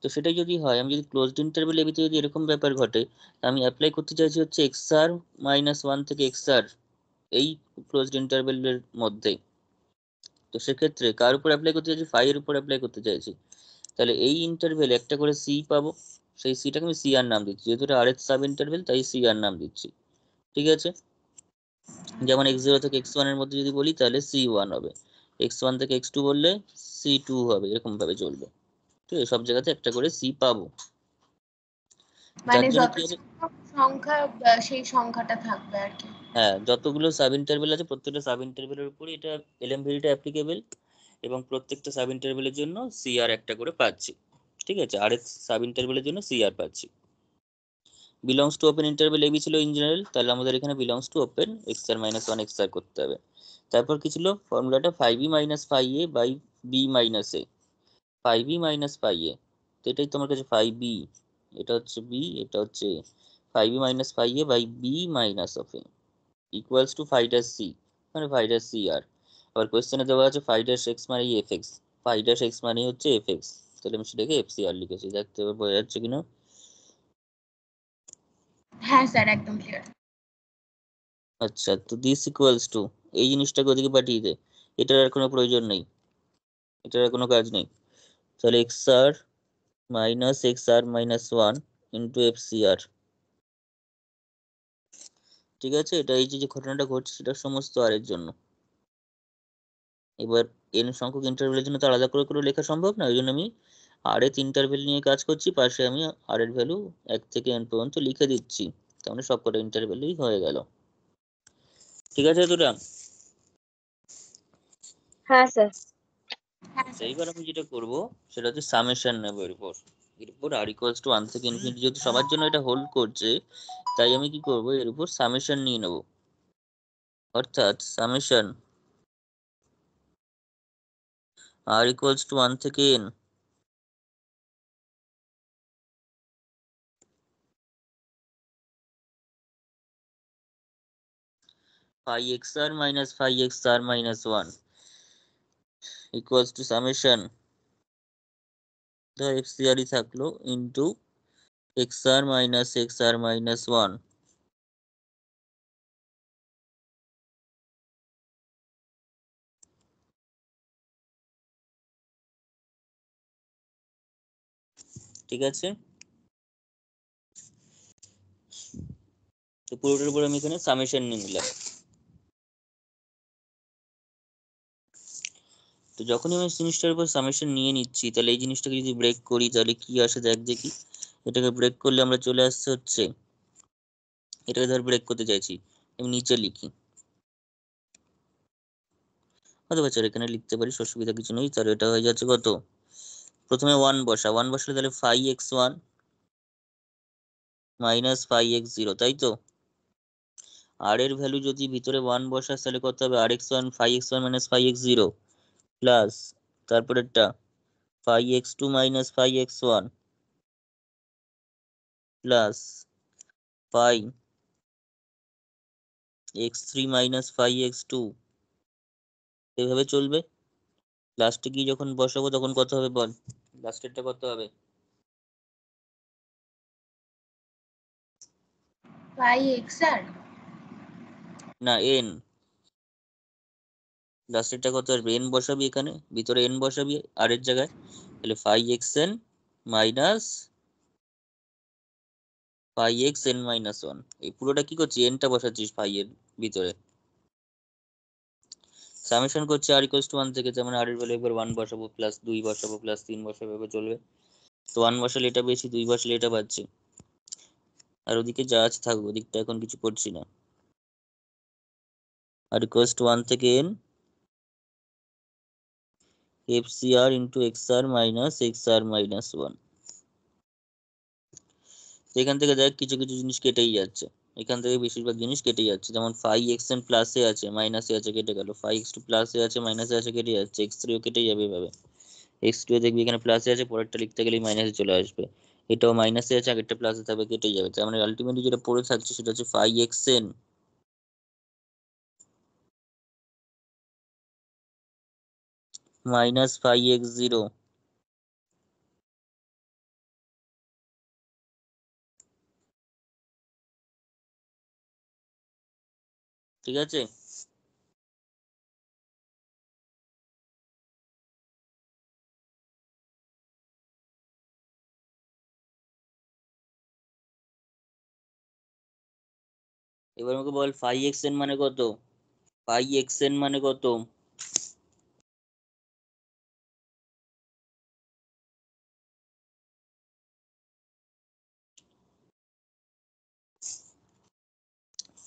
তো সেটাই যদি হয়, আমি যদি ক্লোজড ইন্টারভ্যাল এবিতে যদি এরকম ব্যাপার ঘটে, আমি অ্যাপ্লাই করতে চাইছি হচ্ছে এক্স আর মাইনাস ওয়ান থেকে এক্স আর, এই ক্লোজড ইন্টারভ্যালের মধ্যে। তো সেক্ষেত্রে কার উপর অ্যাপ্লাই করতে চাইছি, ফাই এর উপর অ্যাপ্লাই করতে চাইছি, তাহলে এই ইন্টারভ্যালে একটা করে সি পাবো, সেই সিটাকে আমি সি আর নাম দিচ্ছি, যেহেতু এটা আর এর সাব ইন্টারভ্যাল তাই সি আর নাম দিচ্ছি, ঠিক আছে। যেমন এক্স জিরো থেকে এক্স ওয়ান এর মধ্যে যদি বলি, তাহলে সি ওয়ান হবে, এক্স ওয়ান থেকে এক্স টু বললে সি টু হবে, এরকম ভাবে চলবে, ঠিক আছে। সব জায়গাতে একটা করে সি পাবো, যার মানে জন্য যত কি হবে, সংখ্যা সেই সংখ্যাটা থাকবে আর কি। হ্যাঁ যতগুলো সাব ইন্টারভ্যাল আছে প্রত্যেকটা সাব ইন্টারভ্যালের উপরে এটা এলএমভিডিটা অ্যাপ্লিকেবল, এবং প্রত্যেকটা সাব ইন্টারভ্যালের জন্য সিআর একটা করে পাচ্ছি, ঠিক আছে। আর এর সাব ইন্টারভ্যালের জন্য সিআর পাচ্ছি। Belongs to open interval A B ছিল ইন জেনারেল, তাহলে আমাদের এখানে belongs to open X R minus one X R করতে হবে। তারপর কি ছিল ফর্মুলাটা, five B minus five A by B minus A, five B minus five A, তো এটাই তোমার কাছে ফাইভ বি, এটা হচ্ছে বি, এটা হচ্ছে five B minus five A by B minus of A equals to five dash C, মানে ফাইভ ড্যাশ সি আর। আবার কোয়েশ্চেনে দেওয়া আছে ফাইভ ড্যাশ এক্স মানে F X, five dash X মানে হচ্ছে এফ এক্স, তাহলে আমি সেটাকে এফ সি আর লিখেছি, দেখতে হবে বোঝা যাচ্ছে কিনা। হ্যাঁ স্যার, একদম ক্লিয়ার। আচ্ছা, তো দিস ইকুয়ালস টু, এই জিনিসটাকে ওদিকে পাঠিয়ে দে, এটার আর কোনো প্রয়োজন নেই, এটার আর কোনো কাজ নেই। তাহলে X R minus X R minus one into F C R, ঠিক আছে। এটা এই যে ঘটনাটা ঘটছে সেটা সমস্ত আর এর জন্য। এবার এন সংখ্যক ইন্টারভেলের জন্য তো আলাদা করে করে লেখা সম্ভব না, ওই জন্য আমি আর এর ইন্টারভেল নিয়ে কাজ করছি, পাশে আমি আর এর ভ্যালু 1 থেকে n পর্যন্ত লিখে দিচ্ছি, তাহলে সবকটা ইন্টারভেলই হয়ে গেল, ঠিক আছে দুটা। হ্যাঁ স্যার। হ্যাঁ স্যার। এইবার আমি যেটা করব সেটা হচ্ছে সামেশন নেব এর উপর আর ইকুয়ালস টু 1 থেকে ইনফিনিটি, যেহেতু সবার জন্য এটা হোল্ড করছে, তাই আমি কি করব এর উপর সামেশন নিয়ে নেব, অর্থাৎ সামেশন আর ইকুয়ালস টু 1 থেকে n phi xr minus phi xr minus 1 equals to summation the FCR থাকলো into xr minus xr minus 1 ঠিক আছে। তো পুরোটার উপর আমি এখানে সামেশন নিয়ে নিলাম। তো যখনই আমি জিনিসটার উপর সামেশন নিয়ে নিচ্ছি, তাহলে এই জিনিসটাকে যদি ব্রেক করি তাহলে কি আসে দেখ দেখি। এটাকে ব্রেক করলে আমরা চলে আসছে হচ্ছে, এটাকে ধর ব্রেক করতে চাইছি, আমি নিচে লিখি অথবা চার এখানে লিখতে পারি, অসুবিধা কিছু নেই। তাহলে এটা হয়ে যাচ্ছে কত, প্রথমে 1 বসা, 1 বসালে তাহলে phi x1 minus phi x0, তাই তো। আর এর ভ্যালু যদি ভিতরে 1 বসাস তাহলে কত হবে, rx1 phi x1 minus phi x0 plus তারপরেরটা phi x2 minus phi x1 plus phi x3 minus phi x2, এভাবে চলবে। লাস্টে কি যখন বসাবো তখন কত হবে বল, লাস্টেরটা কত হবে? phi xr না n, লাস্টেরটা কত আসবে, n বসাবি এখানে ভিতরে, n বসাবি আর এর জায়গায়, তাহলে phi xn minus phi xn minus 1। এই পুরোটা কি করছি, n টা বসাচ্ছিস phi এর ভিতরে, সামেশন করছি r ইকুয়ালস টু 1 থেকে, যেমন r এর ভ্যালু একবার 1 বসাবো প্লাস 2 বসাবো প্লাস 3 বসাবো, এভাবে চলবে। তো 1 বসালে এটা বেশি, 2 বসালে এটা বাড়ছে, আর ওদিকে যা আছে থাকবে, ওদিকটা এখন কিছু করছি না। r ইকুয়ালস টু 1 থেকে n FCR into XR minus XR minus 1। এখান থেকে দেখ কিছু কিছু জিনিস কেটেই যাচ্ছে, এখান থেকে বেশিরভাগ জিনিস কেটে যাচ্ছে, যেমন phi xn প্লাসে আছে মাইনাসে আছে কেটে গেল, phi x2 প্লাসে আছে মাইনাসে আছে কেটে যাচ্ছে, x3 ও কেটে যাবে এভাবে, x2 দেখবি এখানে প্লাসে আছে, পরেরটা লিখতে গেলেই মাইনাসে চলে আসবে, এটাও মাইনাসে আছে আগেরটা প্লাসে থাকবে, কেটে যাবে। তার মানে আলটিমেটলি যেটা পড়ে থাকছে সেটা হচ্ছে phi xn minus phi x0 ঠিক আছে। এবার আমাকে বল phi xn মানে কত, phi xn মানে কত?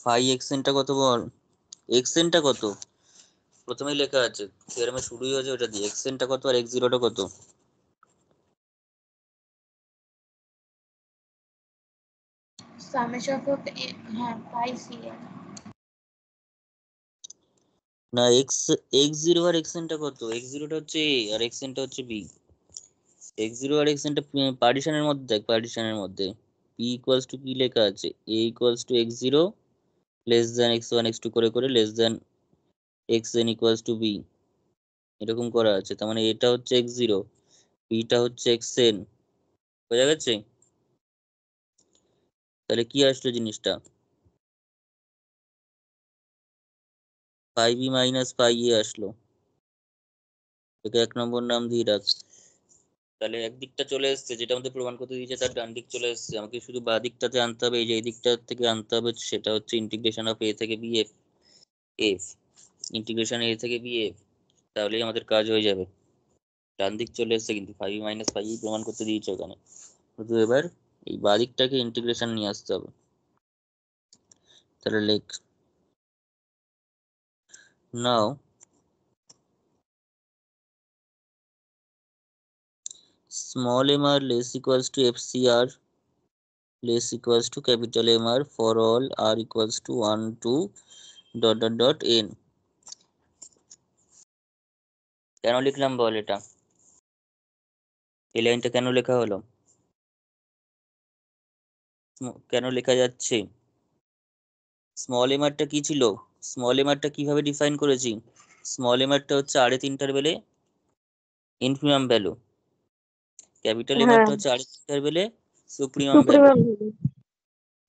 phi xn টা কত বল, xn টা কত, প্রথমেই লেখা আছে থিওরেমে শুরুই হয়েছে ওটা দিয়ে, xn টা কত আর x0 টা কত? summation of হ্যাঁ phi cn না x0 আর xn টা কত, x0 টা হচ্ছে a আর xn টা হচ্ছে b, x0 আর xn টা পার্টিশনের মধ্যে দেখ, পার্টিশনের মধ্যে p ইকুয়ালস টু কি লেখা আছে, a equals to x0 less than x1 x2 করে করে less than xn equals to b, এরকম করা আছে। তার মানে এটা হচ্ছে x0, b টা হচ্ছে xn, বোঝা গেছে? তাহলে কি আসলো জিনিসটা, 5b মাইনাস 5a আসলো, একে 1 নম্বর নাম দিয়ে রাখ। তাহলে একদিকটা চলে এসেছে, যেটা আমাদের প্রমাণ করতে দিয়েছে তার ডান দিক চলে এসেছে, আমাকে শুধু বাঁ দিকটাতে আনতে হবে, এই যে এই দিকটা থেকে আনতে হবে, সেটা হচ্ছে ইন্টিগ্রেশন অফ a থেকে b f, f integration a থেকে b f, তাহলেই আমাদের কাজ হয়ে যাবে। ডান দিক চলে এসেছে কিন্তু 5 মাইনাস 5 প্রমাণ করতে দিয়েছে ওখানে, শুধু এবার এই বাঁ দিকটাকে ইন্টিগ্রেশন নিয়ে আসতে হবে। তাহলে লেখ নাও small mr less equals to FCR less equals to capital MR for all r equals to 1 to dot dot dot n। কেন লিখলাম বল এটা, এই লাইনটা কেন লেখা হলো, কেন লেখা যাচ্ছে? স্মল এমআরটা কি ছিল? স্মল এমআরটা কিভাবে ডিফাইন করেছি? স্মল এমআরটা হচ্ছে আরএথ ইন্টারভেলে ইনফিমাম ভ্যালু, ক্যাপিটাল হ্যাঁ এমআরটা হচ্ছে আরএথ ইন্টারভেলে সুপ্রিমাম ভ্যালু, সুপ্রিমম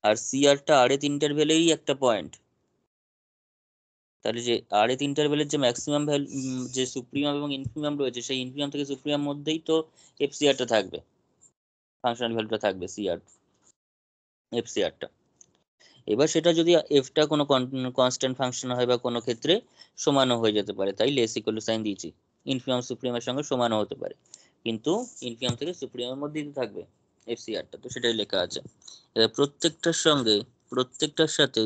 আর সিআরটা আরএথ ইন্টারভেলেই একটা পয়েন্ট। তাহলে যে আরএথ ইন্টারভেলের যে ম্যাক্সিমাম ভ্যালু, যে সুপ্রিমাম এবং ইনফিমাম রয়েছে, সেই ইনফিমাম থেকে সুপ্রিমাম মধ্যেই তো এফসিআরটা থাকবে, ফাংশনাল ভ্যালুটা থাকবে সিআর এফসিআরটা। এবার সেটা যদি এফটা কোনো কনস্ট্যান্ট ফাংশন হয় বা কোনো ক্ষেত্রে সমানও হয়ে যেতে পারে, তাই লেস ইকুয়াল টু সাইন দিয়েছি। ইনফিমাম সুপ্রিমামের সঙ্গে সমানও হতে পারে, কিন্তু ইনফিমাম থেকে সুপ্রিমামের মধ্যেই তো থাকবে এফসিআরটা, তো সেটাই লেখা আছে। এবার প্রত্যেকটার সাথে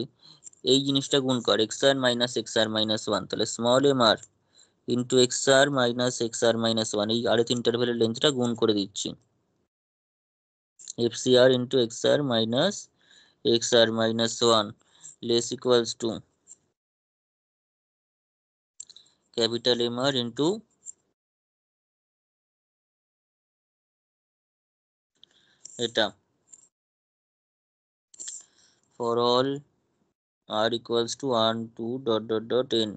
এই জিনিসটা গুণ কর, X R minus X R minus one, তাহলে small M R into X R minus one, এই আরেক ইন্টারভেলের লেন্থটা গুণ করে দিচ্ছি, F C R into X R minus one less equals to capital M R into এটা for all R equals to 1 2 dot dot dot n।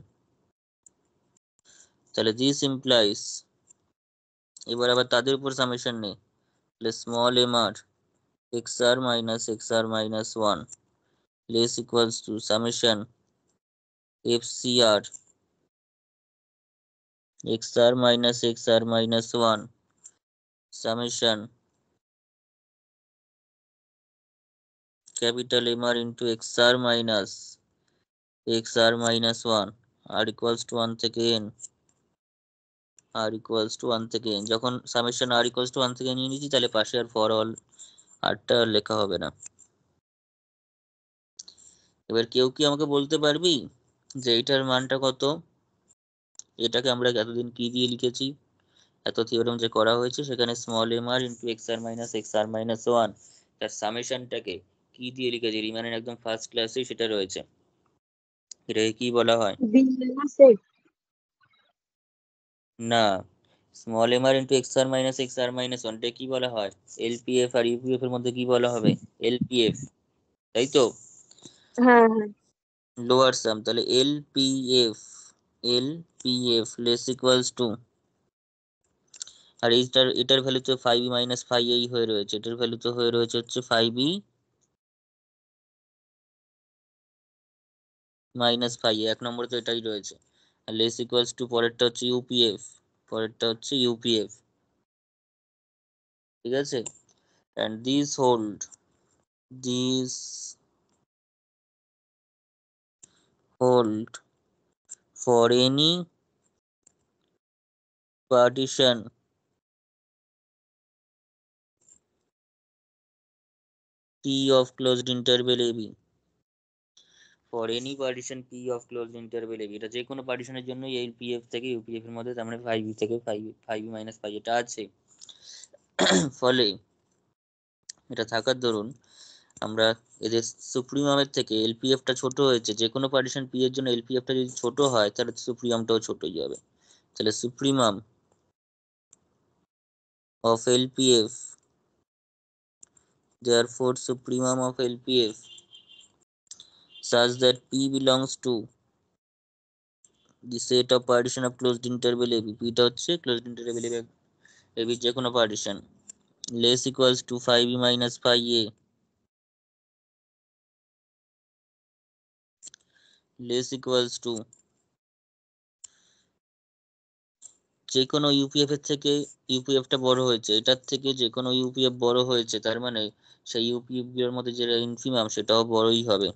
তাহলে দিস ইমপ্লাইজ, এবার আবার তাদের উপর সামেশন নেই, তাহলে small M R X R minus one less equals to summation F C R X R minus one summation capital M R into X R minus one R equals to one থেকে n, R equals to one থেকে n। যখন summation R equals to one থেকে নিয়ে নিয়েছি, তাহলে পাশে আর ফর অল আরটা আর লেখা হবে না। এবার কেউ কি আমাকে বলতে পারবি যে এইটার মানটা কত? এটাকে আমরা এতদিন কি দিয়ে লিখেছি? এত থিওরেম যে করা হয়েছে, সেখানে small M R into X R minus one তার সামেশনটাকে কি দিয়ে লিখেছি? রিমানের একদম ফার্স্ট ক্লাসেই সেটা রয়েছে। এটাকে কি বলা হয়? বি মাইনাস এ না, small M R into X R minus one কি বলা হয়? এলপিএফ, আর ইউপিএফ এর মধ্যে কি বলা হবে? এলপিএফ, তাই তো? হ্যাঁ হ্যাঁ লোয়ার সাম, তাহলে এলপিএফ লেস ইকুয়ালস টু, আর এটার ভ্যালু তো 5e মাইনাস 5e হয়ে রয়েছে, এটার ভ্যালু তো হয়ে রয়েছে হচ্ছে 5e মাইনাস 5e, এক নম্বরে তো এটাই রয়েছে। আর লেস ইকুয়ালস টু পরেরটা হচ্ছে ইউপিএফ, ঠিক আছে? and these hold for any partition P of closed interval AB, for any partition P of closed interval AB, এটা যে কোনো পার্টিশনের জন্য এই পিএফ থেকে ইউপিএফ এর মধ্যে, তার মানে 5e থেকে 5e মাইনাস 5 এটা আছে। ফলে এটা থাকার দরুন আমরা এদের সুপ্রিমামের থেকে এলপিএফটা ছোট হয়েছে, যে কোনো পার্টিশন পি এর জন্য এলপিএফটা যদি ছোট হয়, তাহলে সুপ্রিমামটাও ছোটই হবে। তাহলে supremum of LPF, therefore supremum of LPF such that P belongs to the set of partition of closed interval AB, P টা হচ্ছে closed interval AB যে কোনো partition, less equals to 5e minus 5a less equals to যে কোনো ইউপিএফ এর থেকে ইউপিএফ টা বড় হয়েছে, এটার থেকে যে কোনো ইউপিএফ বড় হয়েছে, তার মানে সেই ইউপিএফ এর মধ্যে যেটা ইনফিমাম সেটাও বড়ই হবে।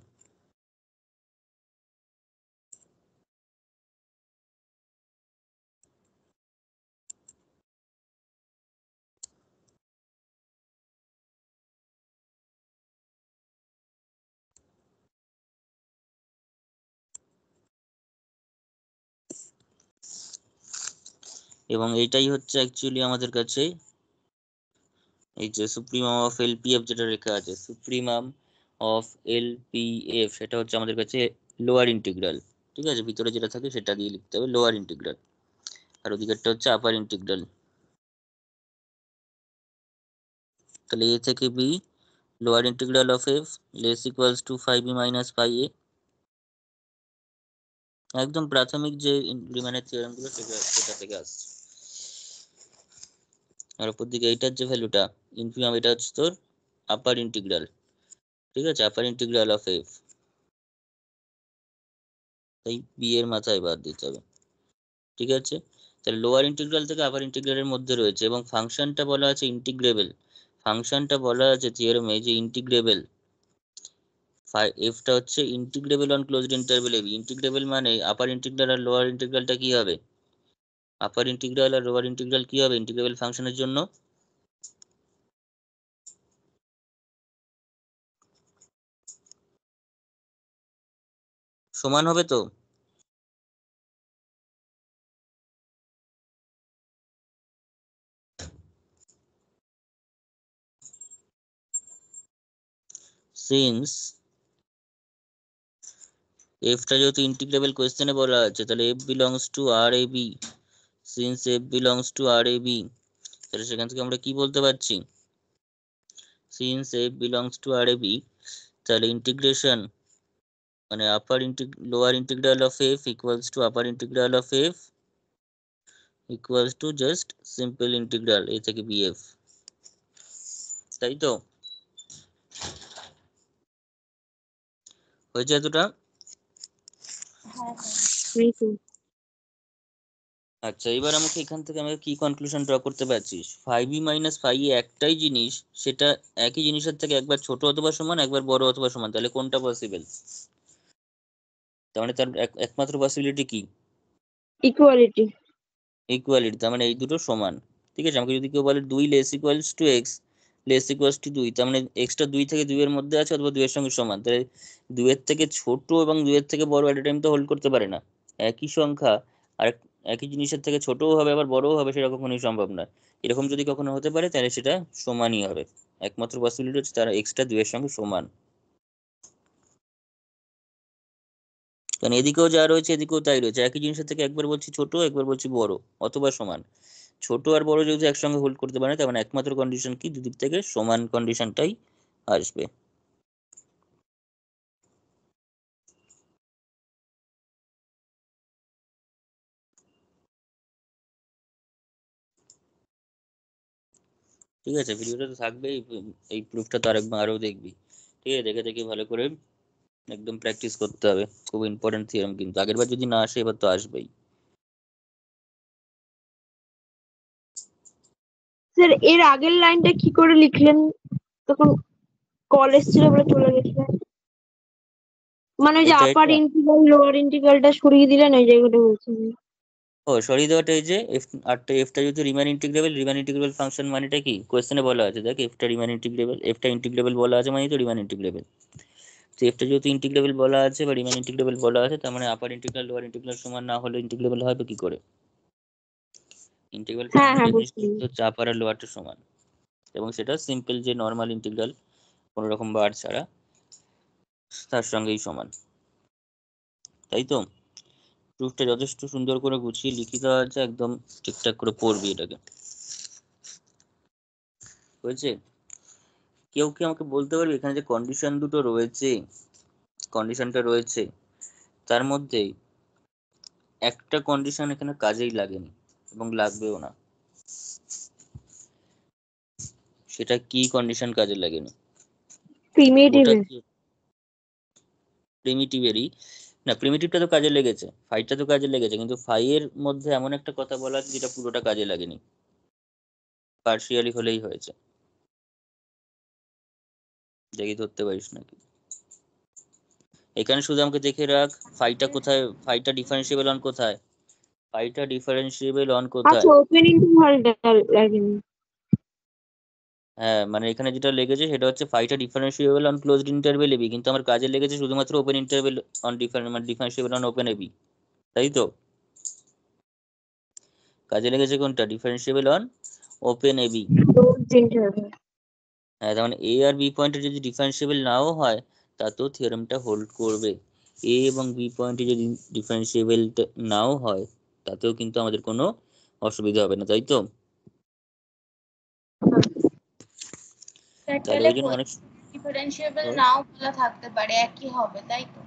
এবং এইটাই হচ্ছে অ্যাকচুয়ালি আমাদের কাছে এই যে সুপ্রিমাম অফ এলপিএফ যেটা লেখা আছে, সুপ্রিমাম অফ এলপিএফ, সেটা হচ্ছে আমাদের কাছে লোয়ার ইন্টিগ্রাল, ঠিক আছে? ভিতরে যেটা থাকে সেটা দিয়ে লিখতে হবে লোয়ার ইন্টিগ্রাল, আর ওদিকেরটা হচ্ছে আপার ইন্টিগ্রাল। তাহলে এ থেকে B lower integral of F less equals to 5e minus 5a একদম প্রাথমিক যে রিমানের থিওরেম গুলো সেটা থেকে আসছে। আর উপর দিকে এইটার যে ভ্যালুটা ইনফিনিমাম, এটা হচ্ছে তোর আপার ইন্টিগ্রাল, ঠিক আছে, আপার ইন্টিগ্রাল অফ এফ, তাই বি এর মাথায় বাদ দিতে হবে, ঠিক আছে। তাহলে লোয়ার ইন্টিগ্রাল থেকে আপার ইন্টিগ্রালের মধ্যে রয়েছে এবং ফাংশনটা বলা আছে ইন্টিগ্রেবল, ফাংশনটা বলা আছে থিওরেমে যে ইন্টিগ্রেবল, এফটা হচ্ছে integrable on closed interval AB. Integrable মানে আপার ইন্টিগ্রাল আর লোয়ার ইন্টিগ্রালটা কি হবে, আপার ইন্টিগ্রাল আর লোয়ার ইন্টিগ্রাল কি হবে ইন্টিগ্রেবল ফাংশনের জন্য, সমান হবে তো। সিন্স এফটা যেহেতু ইন্টিগ্রেবল কোয়েশ্চেনে বলা আছে, তাহলে F belongs to R A B, since F belongs to R A B, তাহলে সেখান থেকে আমরা কি বলতে পারছি, since F belongs to R A B, তাহলে ইন্টিগ্রেশন মানে lower integral of F equals to upper integral of F equals to just simple integral A থেকে বি এফ, তাই তো, হয়েছে এতটা। হ্যাঁ এই তো। আচ্ছা, এবার আমাকে এখান থেকে আমাকে কি কনক্লুশন ড্র করতে পারছিস, ফাইভ ই মাইনাস ফাইভ ই একটাই জিনিস, সেটা একই জিনিসের থেকে একবার ছোট অথবা সমান, একবার বড় অথবা সমান, তাহলে কোনটা পসিবল, তার মানে তার একমাত্র পসিবিলিটি কি, ইকুয়ালিটি। ইকুয়ালিটি, তার মানে এই দুটো সমান, ঠিক আছে। আমাকে যদি কেউ বলে 2 less equals to x, less equals two 2, তার মানে এক্সটা 2 থেকে 2 এর মধ্যে আছে অথবা 2 এর সঙ্গে সমান, তাহলে 2 এর থেকে ছোট এবং 2 এর থেকে বড় এট এ টাইম তো হোল্ড করতে পারে না। একই সংখ্যা আর একই জিনিসের থেকে ছোটও হবে আবার বড়ও হবে, সেটা কখনোই সম্ভব নয়। এরকম যদি কখনো হতে পারে তাহলে সেটা সমানই হবে, একমাত্র পসিবিলিটি হচ্ছে তারা এক্সটা 2 এর সঙ্গে সমান, কারণ এদিকেও যা রয়েছে এদিকেও তাই রয়েছে, একই জিনিসের থেকে একবার বলছি ছোট একবার বলছি বড় অথবা সমান। ছোট আর বড় যেহেতু একসঙ্গে হোল্ড করতে পারে, তার মানে একমাত্র কন্ডিশন কি, দুদিক থেকে সমান কন্ডিশনটাই আসবে। ঠিক আছে, ভিডিওটা তো থাকবেই, এই প্রুফটা তো আরেকবার আরও দেখবি, ঠিক আছে, দেখে দেখে ভালো করে একদম প্র্যাকটিস করতে হবে, খুব ইম্পর্টেন্ট থিওরেম, কিন্তু আগেরবার যদি না আসে এবার তো আসবেই। স্যার এর আগের লাইনটা কি করে লিখলেন? তখন কল এসেছিল বলে চলে গেছিলেন। মানে ওই যে এটা আপার এটা ইন্টিগ্রাল লোয়ার ইন্টিগ্রালটা সরিয়ে দিলেন, ওই জায়গাটা বলছেন। ও সরি, দেওয়াটা এই যে এফ আরটা, এফটা যেহেতু Riman integrable, Riman integrable function মানেটা কি কোয়েশ্চেনে বলা আছে, দেখ এফটা রিমান ইন্টিগ্রেবল, এফটা ইন্টিগ্রেবল বলা আছে মানে তো রিমান ইন্টিগ্রেবল, তো এফটা যেহেতু ইন্টিগ্রেবল বলা আছে বা রিমান ইন্টিগ্রেবল বলা আছে, তার মানে আপার ইন্টিগ্রাল লোয়ার ইন্টিগ্রাল সমান না হলে ইন্টিগ্রেবল হবে কি করে, ইন্টিগ্রাল হ্যাঁ ফাংশনের হ্যাঁ, বুঝতে ডেফিনিশন পেরেছি। হচ্ছে আপার আর লোয়ারটা সমান, এবং সেটা সিম্পল যে নর্মাল ইন্টিগ্রাল কোনো রকম বার ছাড়া তার সঙ্গেই সমান, তাই তো। প্রুফটা যথেষ্ট সুন্দর করে গুছিয়ে লিখিত আছে, একদম ঠিকঠাক করে পড়বি এটাকে, হয়েছে। কেউ কি আমাকে বলতে পারবে এখানে যে কন্ডিশন দুটো রয়েছে, কন্ডিশনটা রয়েছে তার মধ্যে একটা কন্ডিশন এখানে কাজেই লাগেনি এবং লাগবেও না, সেটা কি কন্ডিশন কাজে লাগেনি, প্রিমিটিভ। ওটা কি, প্রিমিটিভেরই না, প্রিমিটিভটা তো কাজে লেগেছে, ফাইভটা তো কাজে লেগেছে, কিন্তু ফাইভ এর মধ্যে এমন একটা কথা বলা আছে যেটা পুরোটা কাজে লাগেনি, পার্শিয়ালি হলেই হয়েছে, দেখি ধরতে পারিস নাকি। এখানে শুধু আমাকে দেখে রাখ ফাইভটা কোথায়, ফাইভটা ডিফারেন্সিয়েবল অন কোথায়, ফাইভটা ডিফারেন্সিয়েবল অন কোথায়। আচ্ছা, ওপেন ইন্টারভালটা লাগেনি। হ্যাঁ, মানে এখানে যেটা লেগেছে সেটা হচ্ছে ফাইভটা differentiable on closed interval A B, কিন্তু আমার কাজে লেগেছে শুধুমাত্র ওপেন ইন্টারভেল অন মানে ডিফারেন্সিয়েবল অন ওপেন এবি, তাই তো। কাজে লেগেছে কোনটা, differentiable on open A B. Closed interval. হ্যাঁ, তার মানে এ আর বি পয়েন্টে যদি ডিফারেন্সিয়েবল নাও হয় তাতেও থিওরেমটা হোল্ড করবে, এ এবং বি পয়েন্টে যদি ডিফারেন্সিয়েবল নাও হয় তাতেও কিন্তু আমাদের কোনো অসুবিধা হবে না, তাই তো। তাহলে তাহলে ওই জন্য অনেক ডিফারেন্সিয়েবল নাও বলা থাকতে পারে, একই হবে তাই তো।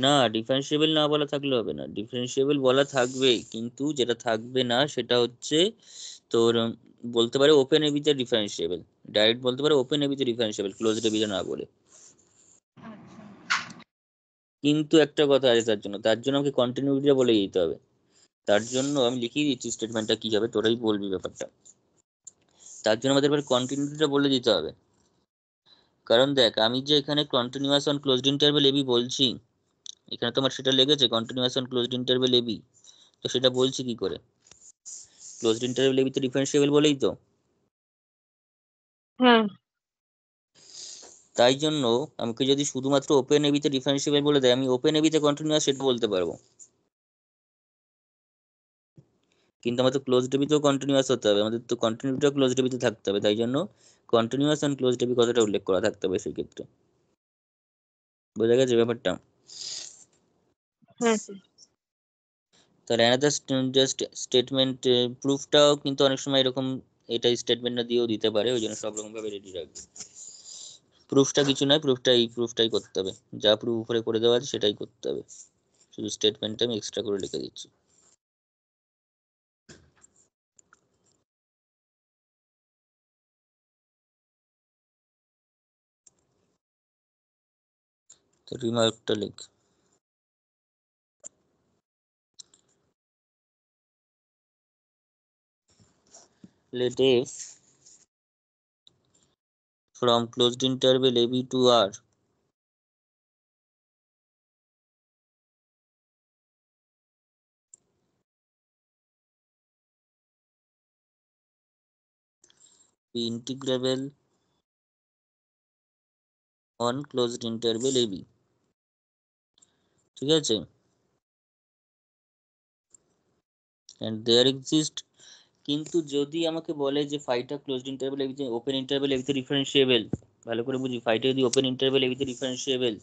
না, ডিফারেন্সিয়েবল না বলা থাকলে হবে না, ডিফারেন্সিয়েবল বলা থাকবে, কিন্তু যেটা থাকবে না সেটা হচ্ছে তোর বলতে পারে ওপেন এবিতে ডিফারেন্সিয়েবল, ডাইরেক্ট বলতে পারে ওপেন এবিতে ডিফারেন্সিয়েবল, ক্লোজড এবিতে না বলে। আচ্ছা কিন্তু একটা কথা আছে তার জন্য আমাকে কন্টিনিউটিটা বলে দিতে হবে। তার জন্য আমি লিখিয়ে দিচ্ছি স্টেটমেন্টটা কি হবে, তোরাই বলবি ব্যাপারটা। তার জন্য আমাদের এবার কন্টিনিউটিটা বলে দিতে হবে। কারণ দেখ, আমি যে এখানে continuous on closed interval AB বলছি, এখানে তোমার সেটা লেগেছে continuous on closed interval AB, তো সেটা বলছি কি করে? ক্লোজড ইন্টারভ্যাল এবি তো ডিফারেন্সিয়েবল বলেই তো। হ্যাঁ তাই জন্য আমাকে যদি শুধুমাত্র ওপেন এবিতে ডিফারেন্সিয়েবল বলে দেয়, আমি ওপেন এবিতে কন্টিনিউয়াস সেটা বলতে পারবো, কিন্তু আমাদের ক্লোজড এবিতেও কন্টিনিউয়াস হতে হবে, আমাদের তো কন্টিনিউটিও ক্লোজড এবিতে থাকতে হবে, তাই জন্য কন্টিনিউয়াস অন ক্লোজড এবি কথাটা উল্লেখ করা থাকতে হবে সেই ক্ষেত্রে। বোঝা গেছে ব্যাপারটা? হ্যাঁ স্যার। তাহলে অ্যানাদার জাস্ট স্টেটমেন্ট প্রুফটাও কিন্তু অনেক সময় এরকম এটা স্টেটমেন্টটা দিয়েও দিতে পারে, ওই জন্য সব রকম ভাবে রেডি রাখবে। প্রুফটা কিছু নয়, প্রুফটাই করতে হবে, যা প্রুফ উপরে করে দেওয়া আছে সেটাই করতে হবে, শুধু স্টেটমেন্টটা আমি এক্সট্রা করে লিখে দিচ্ছি। তো রিমার্কটা লিখ, let f from closed interval ab to r be integrable on closed interval ab। ঠিক আছে, and there exist, কিন্তু যদি আমাকে বলে যে ফাইটা ক্লোজড ইন্টারভ্যাল এবিতে ওপেন ইন্টারভ্যাল এবিতে ডিফারেন্সিয়েবল, ভালো করে বুঝি, ফাইটা যদি ওপেন ইন্টারভ্যাল এবিতে ডিফারেন্সিয়েবল,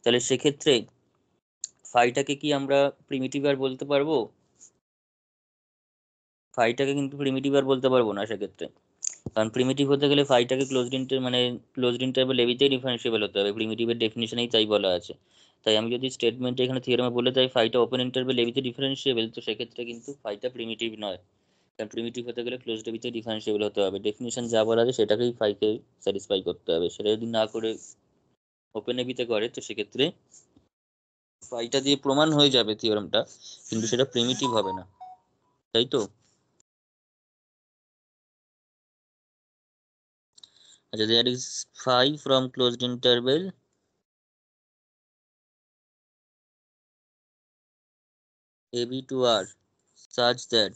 তাহলে সেক্ষেত্রে ফাইটাকে কি আমরা প্রিমিটিভ আর বলতে পারবো? ফাইটাকে কিন্তু প্রিমিটিভ আর বলতে পারবো না সেক্ষেত্রে, কারণ প্রিমিটিভ হতে গেলে ফাইটাকে ক্লোজড ইন্টারভ্যাল এবিতেই ডিফারেন্সিয়েবল হতে হবে, প্রিমিটিভের ডেফিনিশনেই তাই বলা আছে। তাই আমি যদি স্টেটমেন্টে এখানে থিওরেমে বলে দেয় ফাইটা ওপেন ইন্টারভ্যাল এবিতে ডিফারেন্সিয়েবল, তো সেক্ষেত্রে কিন্তু ফাইটা প্রিমিটিভ নয়, কারণ প্রিমিটিভ হতে গেলে ক্লোজড এবিতে ডিফারেন্সিয়েবল হতে হবে, ডেফিনিশন যা বলা আছে সেটাকেই ফাইকে স্যাটিসফাই করতে হবে, সেটা যদি না করে ওপেন এবিতে করে, তো সেক্ষেত্রে ফাইটা দিয়ে প্রমাণ হয়ে যাবে থিওরেমটা, কিন্তু সেটা প্রিমিটিভ হবে না, তাই তো? আচ্ছা, there is phi from closed interval ab to r such that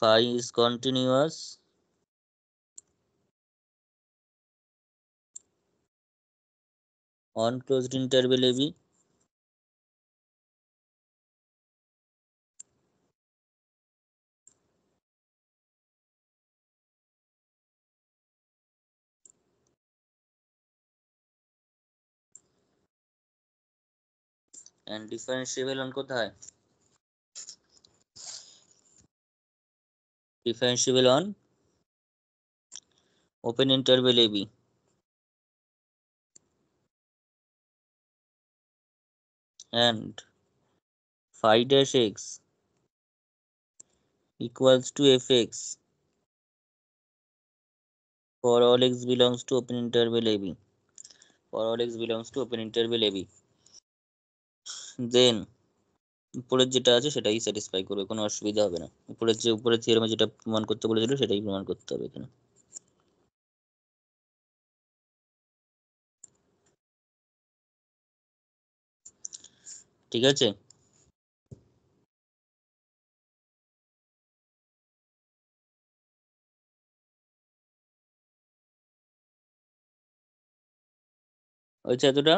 phi is continuous on closed interval ab and differentiable on কোথায়? Differentiable on open interval ab and phi dash x equals to fx for all x belongs to open interval ab, for all x belongs to open interval ab, then উপরের যেটা আছে সেটাই স্যাটিসফাই করবে, কোনো অসুবিধা হবে না, উপরের থিওরেমে যেটা প্রমাণ করতে বলেছিল সেটাই প্রমাণ করতে হবে এখানে। ঠিক আছে, হয়েছে এতটা?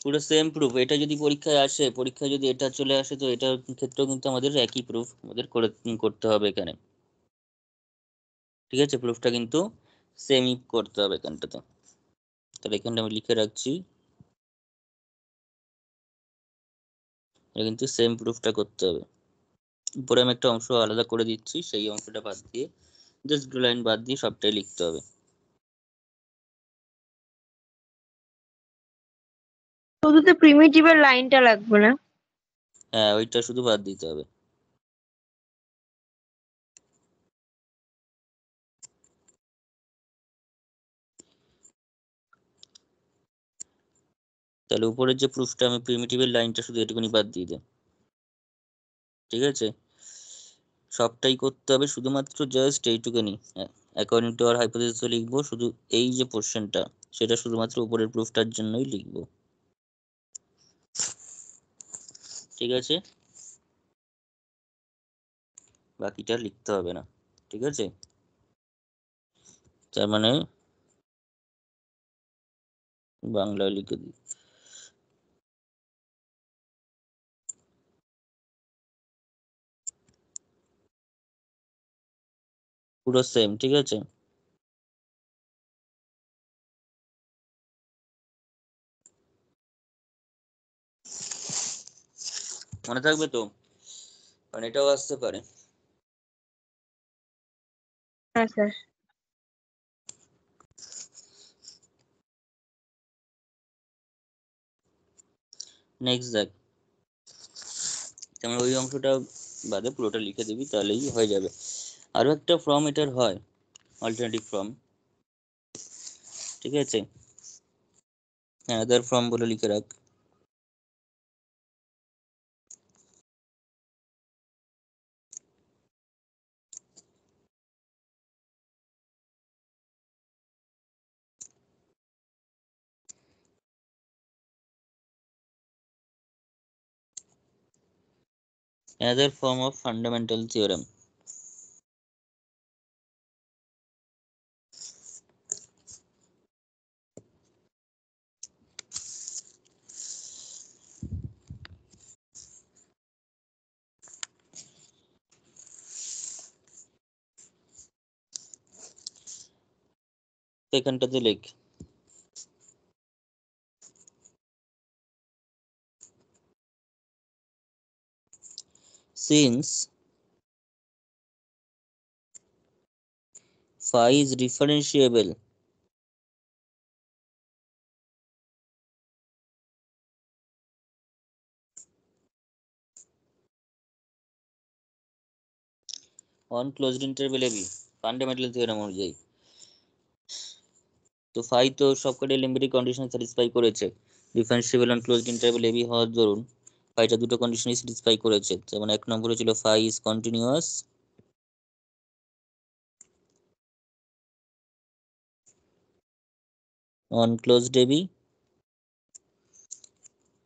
পুরো সেম প্রুফ, এটা যদি পরীক্ষায় আসে, পরীক্ষায় যদি এটা চলে আসে, তো এটার ক্ষেত্রেও কিন্তু আমাদের একই প্রুফ আমাদের করতে হবে এখানে। ঠিক আছে, প্রুফটা কিন্তু সেমই করতে হবে এখানটাতে, তাহলে এখানটা আমি লিখে রাখছি, এটা কিন্তু সেম প্রুফটা করতে হবে। উপরে আমি একটা অংশ আলাদা করে দিচ্ছি, সেই অংশটা বাদ দিয়ে জাস্ট দুটো লাইন বাদ দিয়ে সবটাই লিখতে হবে। শুধু তো প্রিমিটিভের লাইনটা লাগবে না? হ্যাঁ, ওইটা শুধু বাদ দিতে হবে। তাহলে উপরের যে প্রুফটা, আমি প্রিমিটিভের লাইনটা শুধু এটুকুনি বাদ দিয়ে দেব। ঠিক আছে, সবটাই করতে হবে, শুধুমাত্র জাস্ট এইটুকুনি অ্যাকর্ডিং টু আওয়ার হাইপোথিসিস লিখবো, শুধু এই যে পোর্শনটা সেটা শুধুমাত্র উপরের প্রুফটার জন্যই লিখবো। ঠিক আছে, বাকিটা লিখতে হবে না। ঠিক আছে, তার মানে বাংলায় লিখে দিই। পুরো সেম। ঠিক আছে, মনে থাকবে তো, কারণ এটাও আসতে পারে। হ্যাঁ স্যার। নেক্সট দেখ, তেমন ওই অংশটা বাদে পুরোটা লিখে দিবি, তাহলেই হয়ে যাবে। আরো একটা ফর্ম এটার হয়, অল্টারনেটিভ ফর্ম। ঠিক আছে, হ্যাঁ, আদার ফর্ম বলে লিখে রাখ। Another form of fundamental theorem. এখানটাতে লেখ, since phi is differentiable on closed interval ab, fundamental theorem অনুযায়ী। তো phi তো সবকটা এলিমেন্টারি কন্ডিশন স্যাটিসফাই করেছে, differentiable on closed interval AB হওয়ার দরুন ফাইটা দুটো কন্ডিশনই স্যাটিসফাই করেছে। যেমন এক নম্বরে ছিল phi is continuous on closed ab,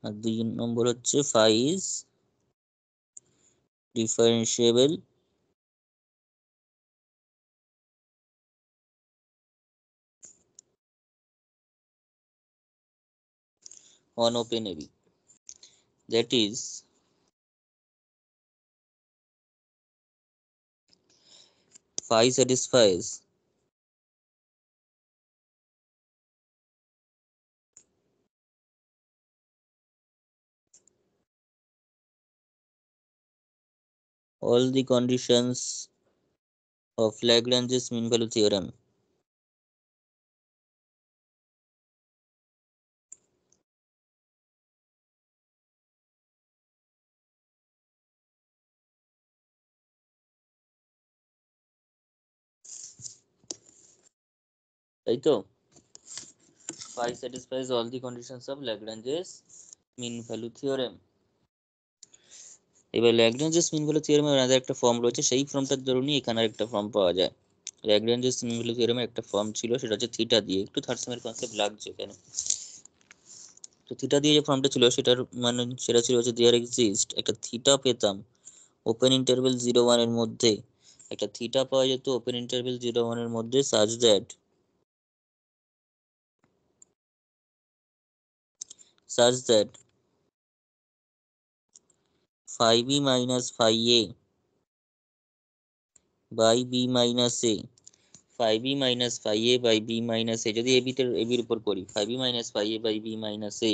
আর দুই নম্বর হচ্ছে phi is differentiable on open ab, that is phi satisfies all the conditions of Lagrange's mean value theorem. তাই তো, phi satisfies all the conditions of Lagrange's mean value theorem. এবার ল্যাগ্রাঞ্জেস মিন ভ্যালু থিওরেমের আলাদা একটা ফর্ম রয়েছে, সেই ফর্মটার দরুনই এখানে একটা ফর্ম পাওয়া যায়। ল্যাগ্রাঞ্জেস মিন ভ্যালু থিওরেমের একটা ফর্ম ছিল, সেটা হচ্ছে থিটা দিয়ে। একটু থার্ড সেমের কনসেপ্ট লাগছে এখানে। তো থিটা দিয়ে যে ফর্মটা ছিল সেটার মানে সেটা ছিল হচ্ছে দেয়ার এক্সিস্ট, একটা থিটা পেতাম ওপেন ইন্টারভেল 0-1 এর মধ্যে, একটা থিটা পাওয়া যেত ওপেন ইন্টারভেল 0-1 এর মধ্যে such that phi b minus phi a by b minus a, phi b minus phi a by b minus a, যদি ab এর উপর করি, phi b minus phi a by b minus a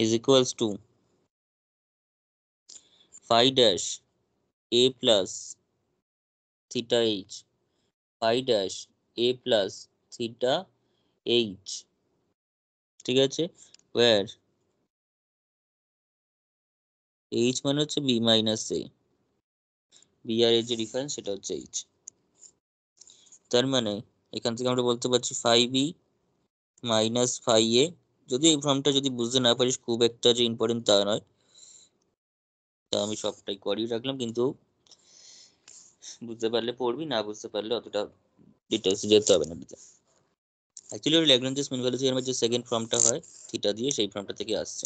is equals to phi dash a plus theta h phi dash a plus theta h, ঠিক আছে, where h মানে হচ্ছে b minus a, b আর a যে ডিফারেন্স সেটা হচ্ছে h। তার মানে এখান থেকে আমরা বলতে পারছি phi b minus phi a। যদি এই ফর্মটা যদি বুঝতে না পারিস খুব একটা যে ইম্পর্টেন্ট তা নয়, তা আমি সবটাই করিয়ে রাখলাম, কিন্তু বুঝতে পারলে পড়বি, না বুঝতে পারলে অতটা ডিটেলসে যেতে হবে না। অ্যাকচুয়ালি ওই ল্যাগ্রাঞ্জেস মিন ভ্যালু থিওরামের যে সেকেন্ড ফর্মটা হয় থিটা দিয়ে, সেই ফর্মটা থেকে আসছে।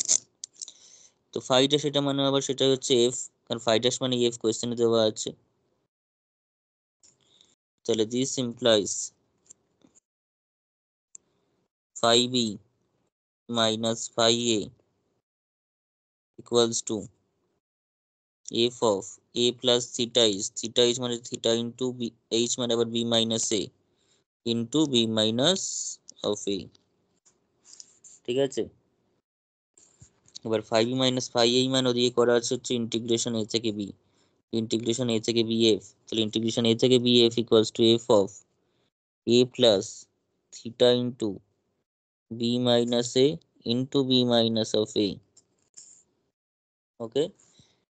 তো ফাইটা সেটা মানে আবার সেটা হচ্ছে এফ, কারণ ফাইটাস মানে এফ কোয়েশ্চেনে দেওয়া আছে। তাহলে this implies phi b minus phi a equals to f of a plus theta is মানে theta into b, h মানে আবার b minus a into b minus of a, ঠিক আছে। এবার phi b minus phi a মান ওদিকে করা আছে হচ্ছে ইন্টিগ্রেশন a থেকে b, ইন্টিগ্রেশন a থেকে b f, তাহলে ইন্টিগ্রেশন a থেকে b f equals to f of a plus theta into b minus a into b minus of a, okay,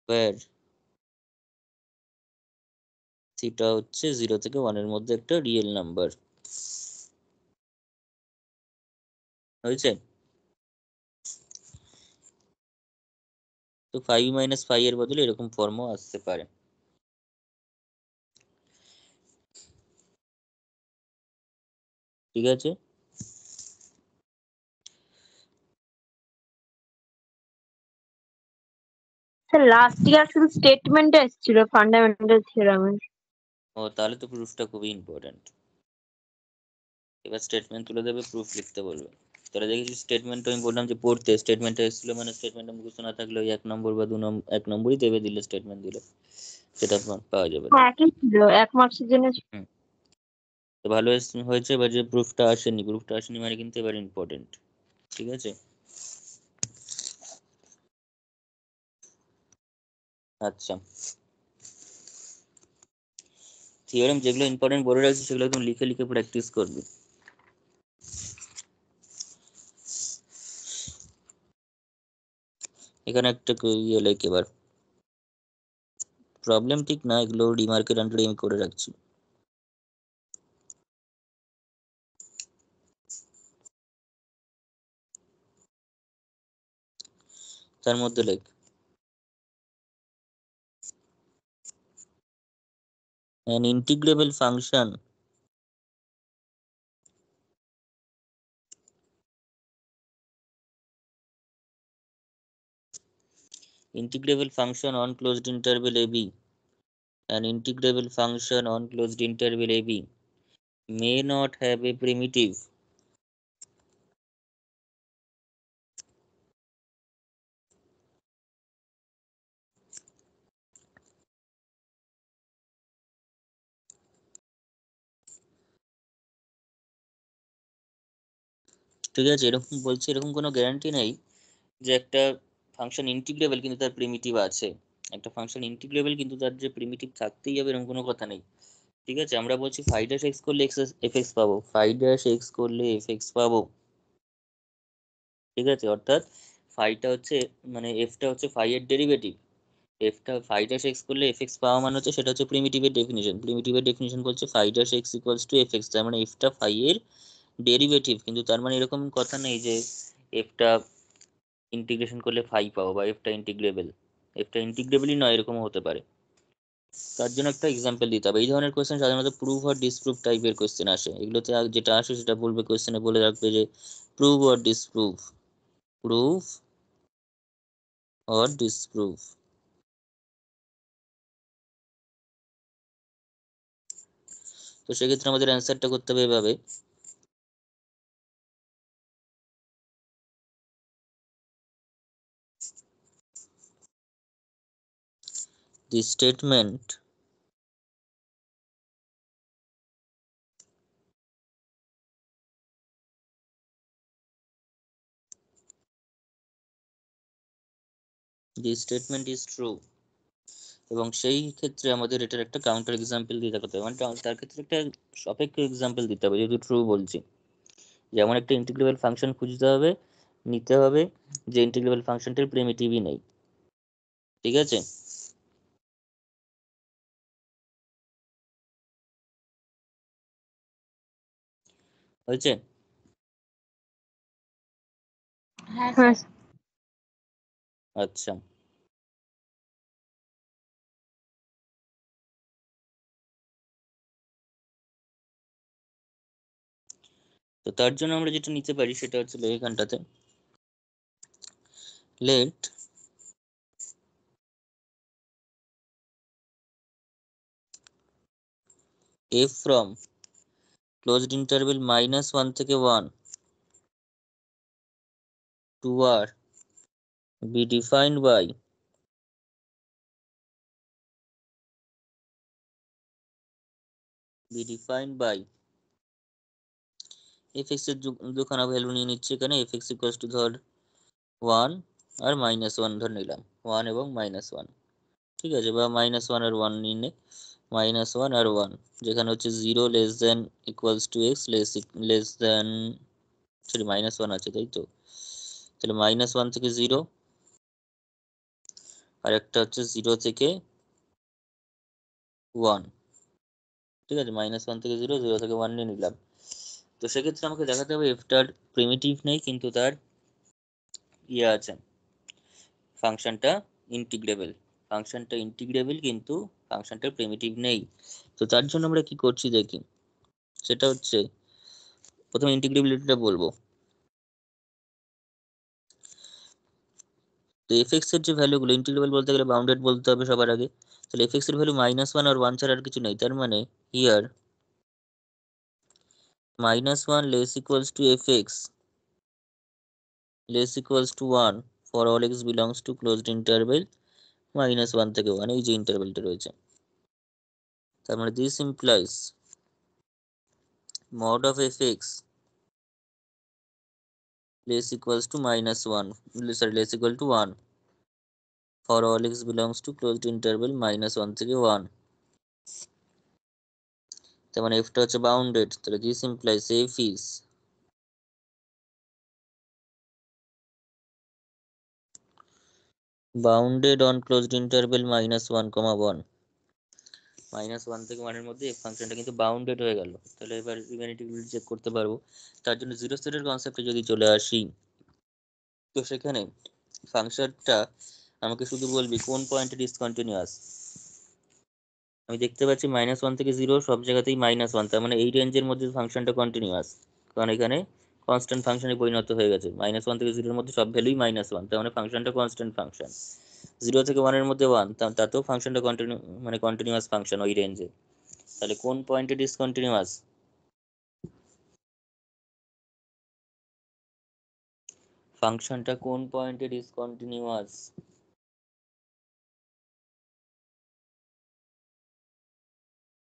where theta হচ্ছে 0 থেকে 1 এর মধ্যে একটা রিয়েল নাম্বার, হয়েছে। তো 5 মাইনাস 5 এর বদলে এরকম ফর্মও আসতে পারে, ঠিক আছে। স্যার লাস্ট ইয়ার শুধু স্টেটমেন্ট এসেছিল ফান্ডামেন্টাল থিওরামের। ও তাহলে তো প্রুফটা খুবই ইম্পর্টেন্ট। এবার স্টেটমেন্ট তুলে দেবে, প্রুফ লিখতে বলবে। তাহলে দেখেছি স্টেটমেন্ট আমি বললাম যে পড়তে, স্টেটমেন্টটা এসেছিল মানে স্টেটমেন্টটা মুখস্থ না থাকলে ওই 1 নম্বর বা 1 নম্বরই দেবে, দিলে স্টেটমেন্ট দিলে সেটা পাওয়া যাবে না। হ্যাঁ একই ছিল, 1 মার্কসের জন্য। হুম, তো ভালো হয়েছে। এবার যে প্রুফটা আসেনি মানে কিন্তু এবার ইম্পর্টেন্ট, ঠিক আছে। আচ্ছা, থিওরেম যেগুলো ইম্পর্টেন্ট বলে রাখছি সেগুলো একদম লিখে লিখে প্র্যাকটিস করবি। এখানে একটা ইয়ে লেখ, এবার প্রবলেম ঠিক না, এগুলো রিমার্কের আন্ডারে আমি করে রাখছি। তার মধ্যে লেখ an integrable function on closed interval ab, an integrable function on closed interval ab may not have a primitive ঠিক আছে। এরকম বলছে, এরকম কোনো গ্যারান্টি নেই যে একটা ফাংশন ইন্টিগ্রেবল কিন্তু তার প্রিমিটিভ আছে। একটা ফাংশন ইন্টিগ্রেবল কিন্তু তার যে প্রিমিটিভ থাকতেই হবে এরকম কোনো কথা নেই, ঠিক আছে। আমরা বলছি ফাই ড্যাশ এক্স করলে এফ এক্স পাবো, ফাই ড্যাশ এক্স করলে এফ এক্স পাবো, ঠিক আছে। অর্থাৎ ফাইটা হচ্ছে মানে এফটা হচ্ছে ফাই এর ডেরিভেটিভ, এফটা ফাই ড্যাশ এক্স করলে এফ এক্স পাওয়া মানে হচ্ছে সেটা হচ্ছে প্রিমিটিভের ডেফিনিশন। প্রিমিটিভের ডেফিনিশন বলছে phi dash X equals to F X, তার মানে এফটা ফাই এর ডেরিভেটিভ, কিন্তু তার মানে এরকম কথা নেই যে এফটা ইন্টিগ্রেশন করলে ফাই পাবো বা এফটা ইন্টিগ্রেবল, এফটা ইন্টিগ্রেবলই নয় এরকমও হতে পারে। তার জন্য একটা এক্সাম্পল দিতে হবে। এই ধরনের কোয়েশ্চেন সাধারণত প্রুভ আর ডিসপ্রুভ টাইপের কোয়েশ্চেন আসে। এগুলোতে যেটা আসে সেটা বলবে কোয়েশ্চেনে, বলে রাখবে যে prove or disprove, prove or disprove. তো সেক্ষেত্রে আমাদের অ্যান্সারটা করতে হবে এভাবে, the statement is true এবং সেই ক্ষেত্রে আমাদের এটার একটা কাউন্টার এক্সাম্পল দিয়ে দেখাতে হবে, মানে তার ক্ষেত্রে একটা সাপেক্ষ এক্সাম্পল দিতে হবে, যেহেতু ট্রু বলছি। যেমন একটা ইন্টিগ্রেবল ফাংশন খুঁজতে হবে, নিতে হবে যে ইন্টিগ্রেবল ফাংশনটার প্রিমিটিভই নেই। ঠিক আছে? হয়েছে? হ্যাঁ হ্যাঁ স্যার। আচ্ছা, তো তার জন্য আমরা যেটা নিতে পারি সেটা হচ্ছে এখানটাতে late f from closed interval -1 থেকে 1 to r be defined by fx এর দুখানা ভ্যালু নিয়ে নিচ্ছে এখানে, fx ইকুয়ালস টু ধর 1 আর -1 ধর নিলাম, 1 এবং -1। ঠিক আছে, বা -1 আর 1 নিয়ে নে, -1 আর 1, যেখানে হচ্ছে 0 less than equals to x less than, sorry -1 আছে তাই তো, তাহলে -1 থেকে 0, আর একটা হচ্ছে 0 থেকে 1। ঠিক আছে, -1 থেকে 0, 0 থেকে 1 নিয়ে নিলাম। তো সেক্ষেত্রে আমাকে দেখাতে হবে এফটার প্রিমিটিভ নেই কিন্তু তার ইয়ে আছে, ফাংশনটা ইন্টিগ্রেবল কিন্তু ফাংশনটার প্রিমিটিভ নেই। তো তার জন্য আমরা কি করছি দেখি, সেটা হচ্ছে প্রথমে ইন্টিগ্রেবিলিটিটা বলবো। তো এফএক্স এর যে ভ্যালুগুলো, ইন্টিগ্রেবল বলতে গেলে বাউন্ডেড বলতে হবে সবার আগে। তাহলে এফএক্স এর ভ্যালু -1 আর 1 ছাড়া আর কিছু নেই, তার মানে here -1 less equals two fx less equals to 1 for all x belongs to closed interval -1 থেকে 1, এই যে ইন্টারভেলটা রয়েছে। তার মানে this implies mod of fx less equals to -1, sorry, less equal to 1 for all x belongs to closed interval -1 থেকে 1। তার মানে f টা হচ্ছে বাউন্ডেড, তাহলে this implies f is bounded on closed interval -1, 1। -1 থেকে 1 এর মধ্যে f ফাংশনটা কিন্তু বাউন্ডেড হয়ে গেল। তাহলে এবার ইনভ্যালিডিটি চেক করতে পারবো। তার জন্য জিরো সেটের কনসেপ্টে যদি চলে আসি, তো সেখানে ফাংশনটা আমাকে শুধু বলবি কোন পয়েন্টে ডিসকন্টিনিউয়াস। আমি দেখতে পাচ্ছি -1 থেকে 0 সব জায়গাতেই -1, তার মানে এই রেঞ্জের মধ্যে ফাংশনটা কন্টিনিউয়াস, কারণ এখানে কনস্ট্যান্ট ফাংশনে পরিণত হয়ে গেছে। -1 থেকে 0 এর মধ্যে সব ভ্যালুই -1, তার মানে ফাংশনটা কনস্ট্যান্ট ফাংশন। 0 থেকে 1 এর মধ্যে 1, তাতেও ফাংশনটা কন্টিনিউয়াস ফাংশন ওই রেঞ্জে। তাহলে কোন পয়েন্টে ডিসকন্টিনিউয়াস? ফাংশনটা কোন পয়েন্টে ডিসকন্টিনিউয়াস?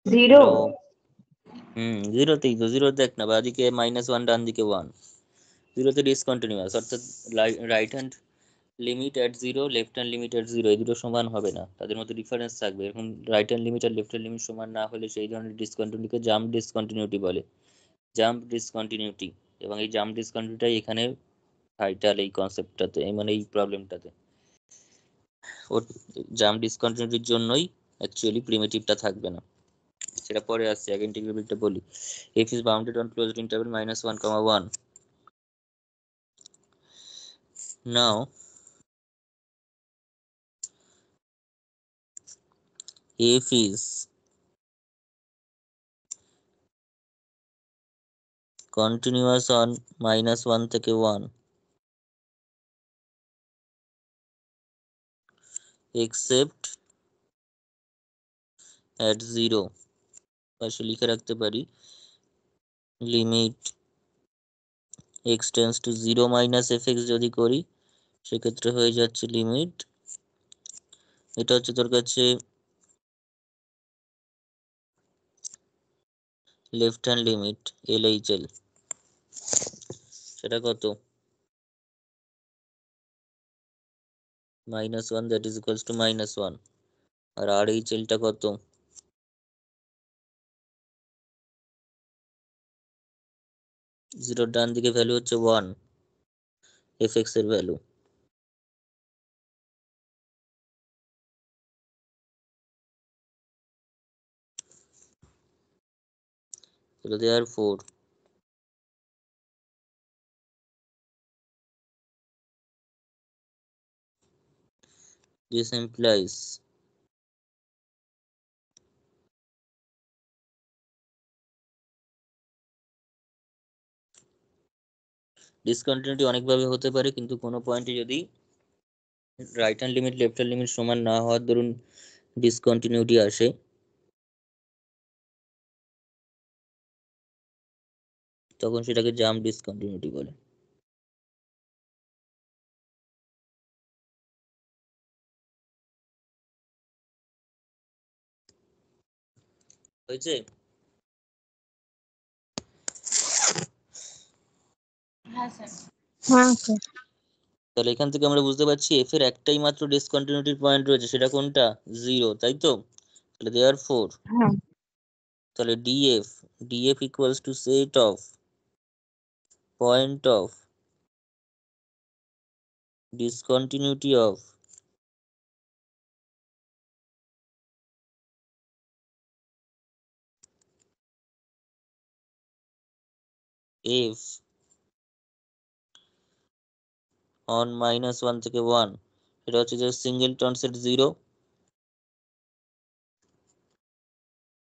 0। হ্যালো, 0তেই তো। 0 দেখ না, বাঁদিকে -1, ডান দিকে 1, 0তে ডিসকন্টিনিউয়াস, অর্থাৎ right hand limit at 0, left hand limit at 0, এই দুটো সমান হবে না, তাদের মধ্যে ডিফারেন্স থাকবে। এরকম রাইট হ্যান্ড লিমিট আর লেফট হ্যান্ড লিমিট সমান না হলে সেই ধরনের ডিসকন্টিনিউটিকে জাম্প ডিসকন্টিনিউটি বলে, জাম্প ডিসকন্টিনিউটি। এবং এই জাম্প ডিসকন্টিনিউটিটাই এখানে ভাইটাল এই কনসেপ্টটাতে, মানে এই প্রবলেমটাতে। ওর জাম্প ডিসকন্টিনিউটির জন্যই অ্যাকচুয়ালি প্রিমিটিভটা থাকবে না, সেটা পরে আসছে, আগে ইন্টিগ্রেবিলিটিটা বলি। f is bounded on closed interval -1, 1। Now f is continuous on -1 থেকে 1 except at 0। পাশে লিখে রাখতে পারি limit x tends to 0 - fx যদি করি, সেক্ষেত্রে হয়ে যাচ্ছে লিমিট, এটা হচ্ছে তোর কাছে লেফট হ্যান্ড লিমিট LHL, সেটা কত? -1 that is equals to -1 R RHL টা কত? 0 ডান দিকে ভ্যালু হচ্ছে 1, fx এর value. So therefore this implies discontinuity অনেকভাবে হতে পারে, কিন্তু কোনো পয়েন্টে যদি right hand limit left hand limit সমান না হওয়ার দরুন ডিসকন্টিনিউটি আসে, তখন সেটাকে জাম্প ডিসকন্টিনিউটি বলে। হয়েছে? হ্যাঁ স্যার। হ্যাঁ স্যার। তাহলে এখান থেকে আমরা বুঝতে পারছি এফ এর একটাই মাত্র ডিসকন্টিনিউটির পয়েন্ট রয়েছে, সেটা কোনটা? 0, তাই তো? তাহলে therefore হ্যাঁ। তাহলে df equals to set of point of discontinuity of f on -1 থেকে 1, এটা হচ্ছে যে সিঙ্গেলটন সেট 0।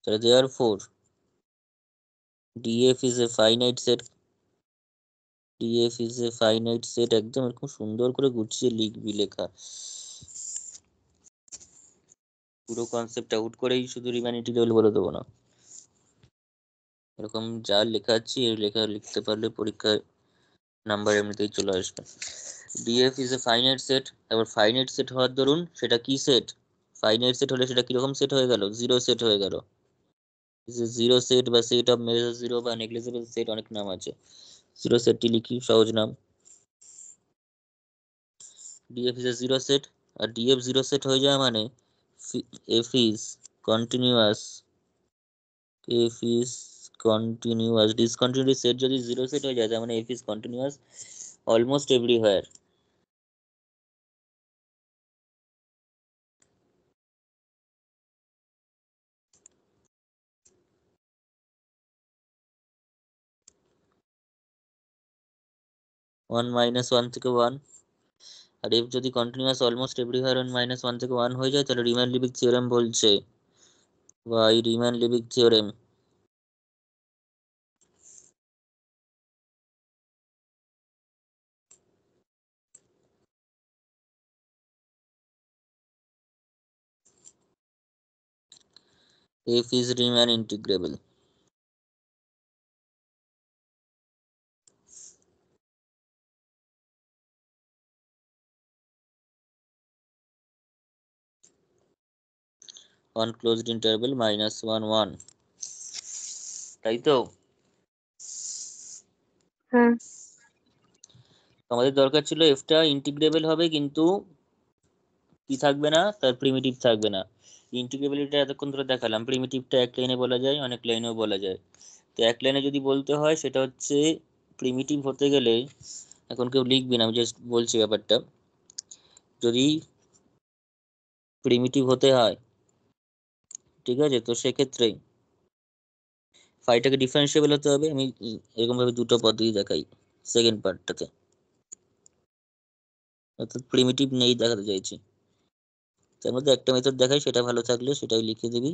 তাহলে therefore df is a finite set, df is a finite set। একদম এরকম সুন্দর করে গুছিয়ে লিখবি, লেখা পুরো কনসেপ্ট আউট করেই শুধু রিমান ইন্টিগ্রাল বলে দেবো না, এরকম যা লেখা আছে এই লেখা লিখতে পারলে পরীক্ষায় নাম্বার এমনিতেই চলে আসবে। df is a finite set, এবার ফাইনাইট সেট হওয়ার দরুন সেটা কি সেট? ফাইনাইট সেট হলে সেটা কিরকম সেট হয়ে গেল? 0 সেট হয়ে গেল। জিরো সেট বা সেট অফ মেজার জিরো বা নেগলিজিবল সেট, অনেক নাম আছে। 0 সেটটি লিখি, সহজ নাম। df is a 0 set, আর df 0 সেট হয়ে যায় মানে f is continuous, f is continuous। Discontinuity set যদি 0 সেট হয়ে যায় তার মানে f is continuous almost everywhere। 1 -1 থেকে 1, আর f যদি কন্টিনিউয়াস অলমোস্ট এভরিওয়্যার 1 -1 থেকে 1 হয়ে যায় তাহলে রিমান লিভিক থিওরেম বলছে, বা এই Riemann Lebesgue theorem f is Riemann integrable। on closed interval -1 1, তাই তো? হ্যাঁ। আমাদের দরকার ছিল এফটা ইন্টিগ্রেবল হবে কিন্তু কি থাকবে না, তার প্রিমিটিভ থাকবে না। ইন্টিগ্রেবিলিটি এতক্ষণ ধরে দেখালাম, প্রিমিটিভটা এক লাইনে বলা যায়, অনেক লাইনেও বলা যায়। তো এক লাইনে যদি বলতে হয় সেটা হচ্ছে প্রিমিটিভ হতে গেলে, এখন কেউ লিখবি না, আমি জাস্ট বলছি ব্যাপারটা। যদি প্রিমিটিভ হতে হয়, ঠিক আছে, তো সেক্ষেত্রে ফাইটাকে ডিফারেন্সিয়েবল হতে হবে। আমি এরকম ভাবে দুটো পদ্ধতি দেখাই সেকেন্ড পার্টটাতে, অর্থাৎ প্রিমিটিভ নেই দেখাতে চাইছি। তার মধ্যে একটা মেথড দেখাই, সেটা ভালো থাকলে সেটাই লিখে দিবি।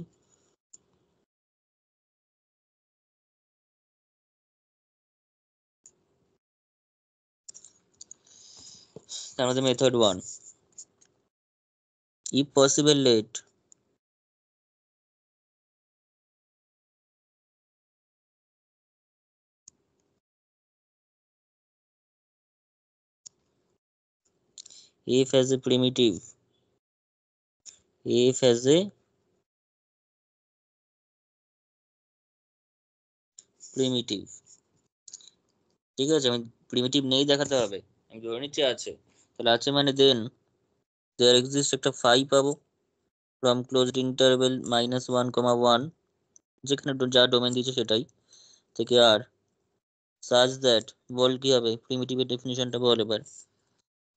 তার মধ্যে method 1, if possible let f as a primitive, f as a primitive, ঠিক আছে, আমি প্রিমিটিভ নেই দেখাতে হবে, আমি ধরে নিচ্ছি আছে, তাহলে আছে মানে দেন দেয়ার এক্সিস্ট একটা ফাই পাবো, ফ্রম ক্লোজড ইন্টারভেল -1, 1 যেখানে যা ডোমেন দিয়েছে সেটাই থেকে আর সাজ দ্যাট বল কি হবে প্রিমিটিভের ডেফিনিশনটা বল এবার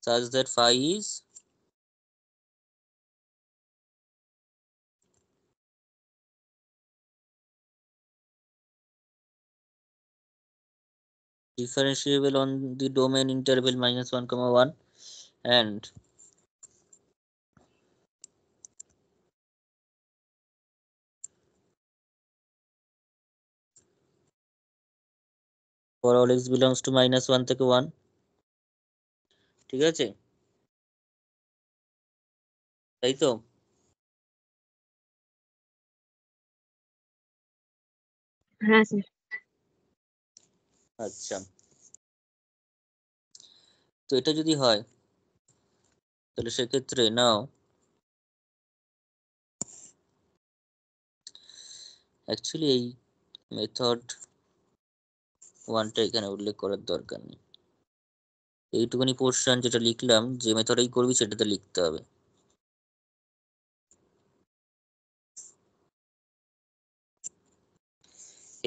such that phi is differentiable on the domain interval -1, 1 and for all x belongs to -1 থেকে 1 ঠিক আছে তাই তো হ্যাঁ স্যার। আচ্ছা তো এটা যদি হয় তাহলে সেক্ষেত্রে নাও অ্যাকচুয়ালি এই মেথড 1টা এখানে উল্লেখ করার দরকার নেই এইটুকুনি পোর্শন যেটা লিখলাম যে মেথডেই করবি সেটাতে লিখতে হবে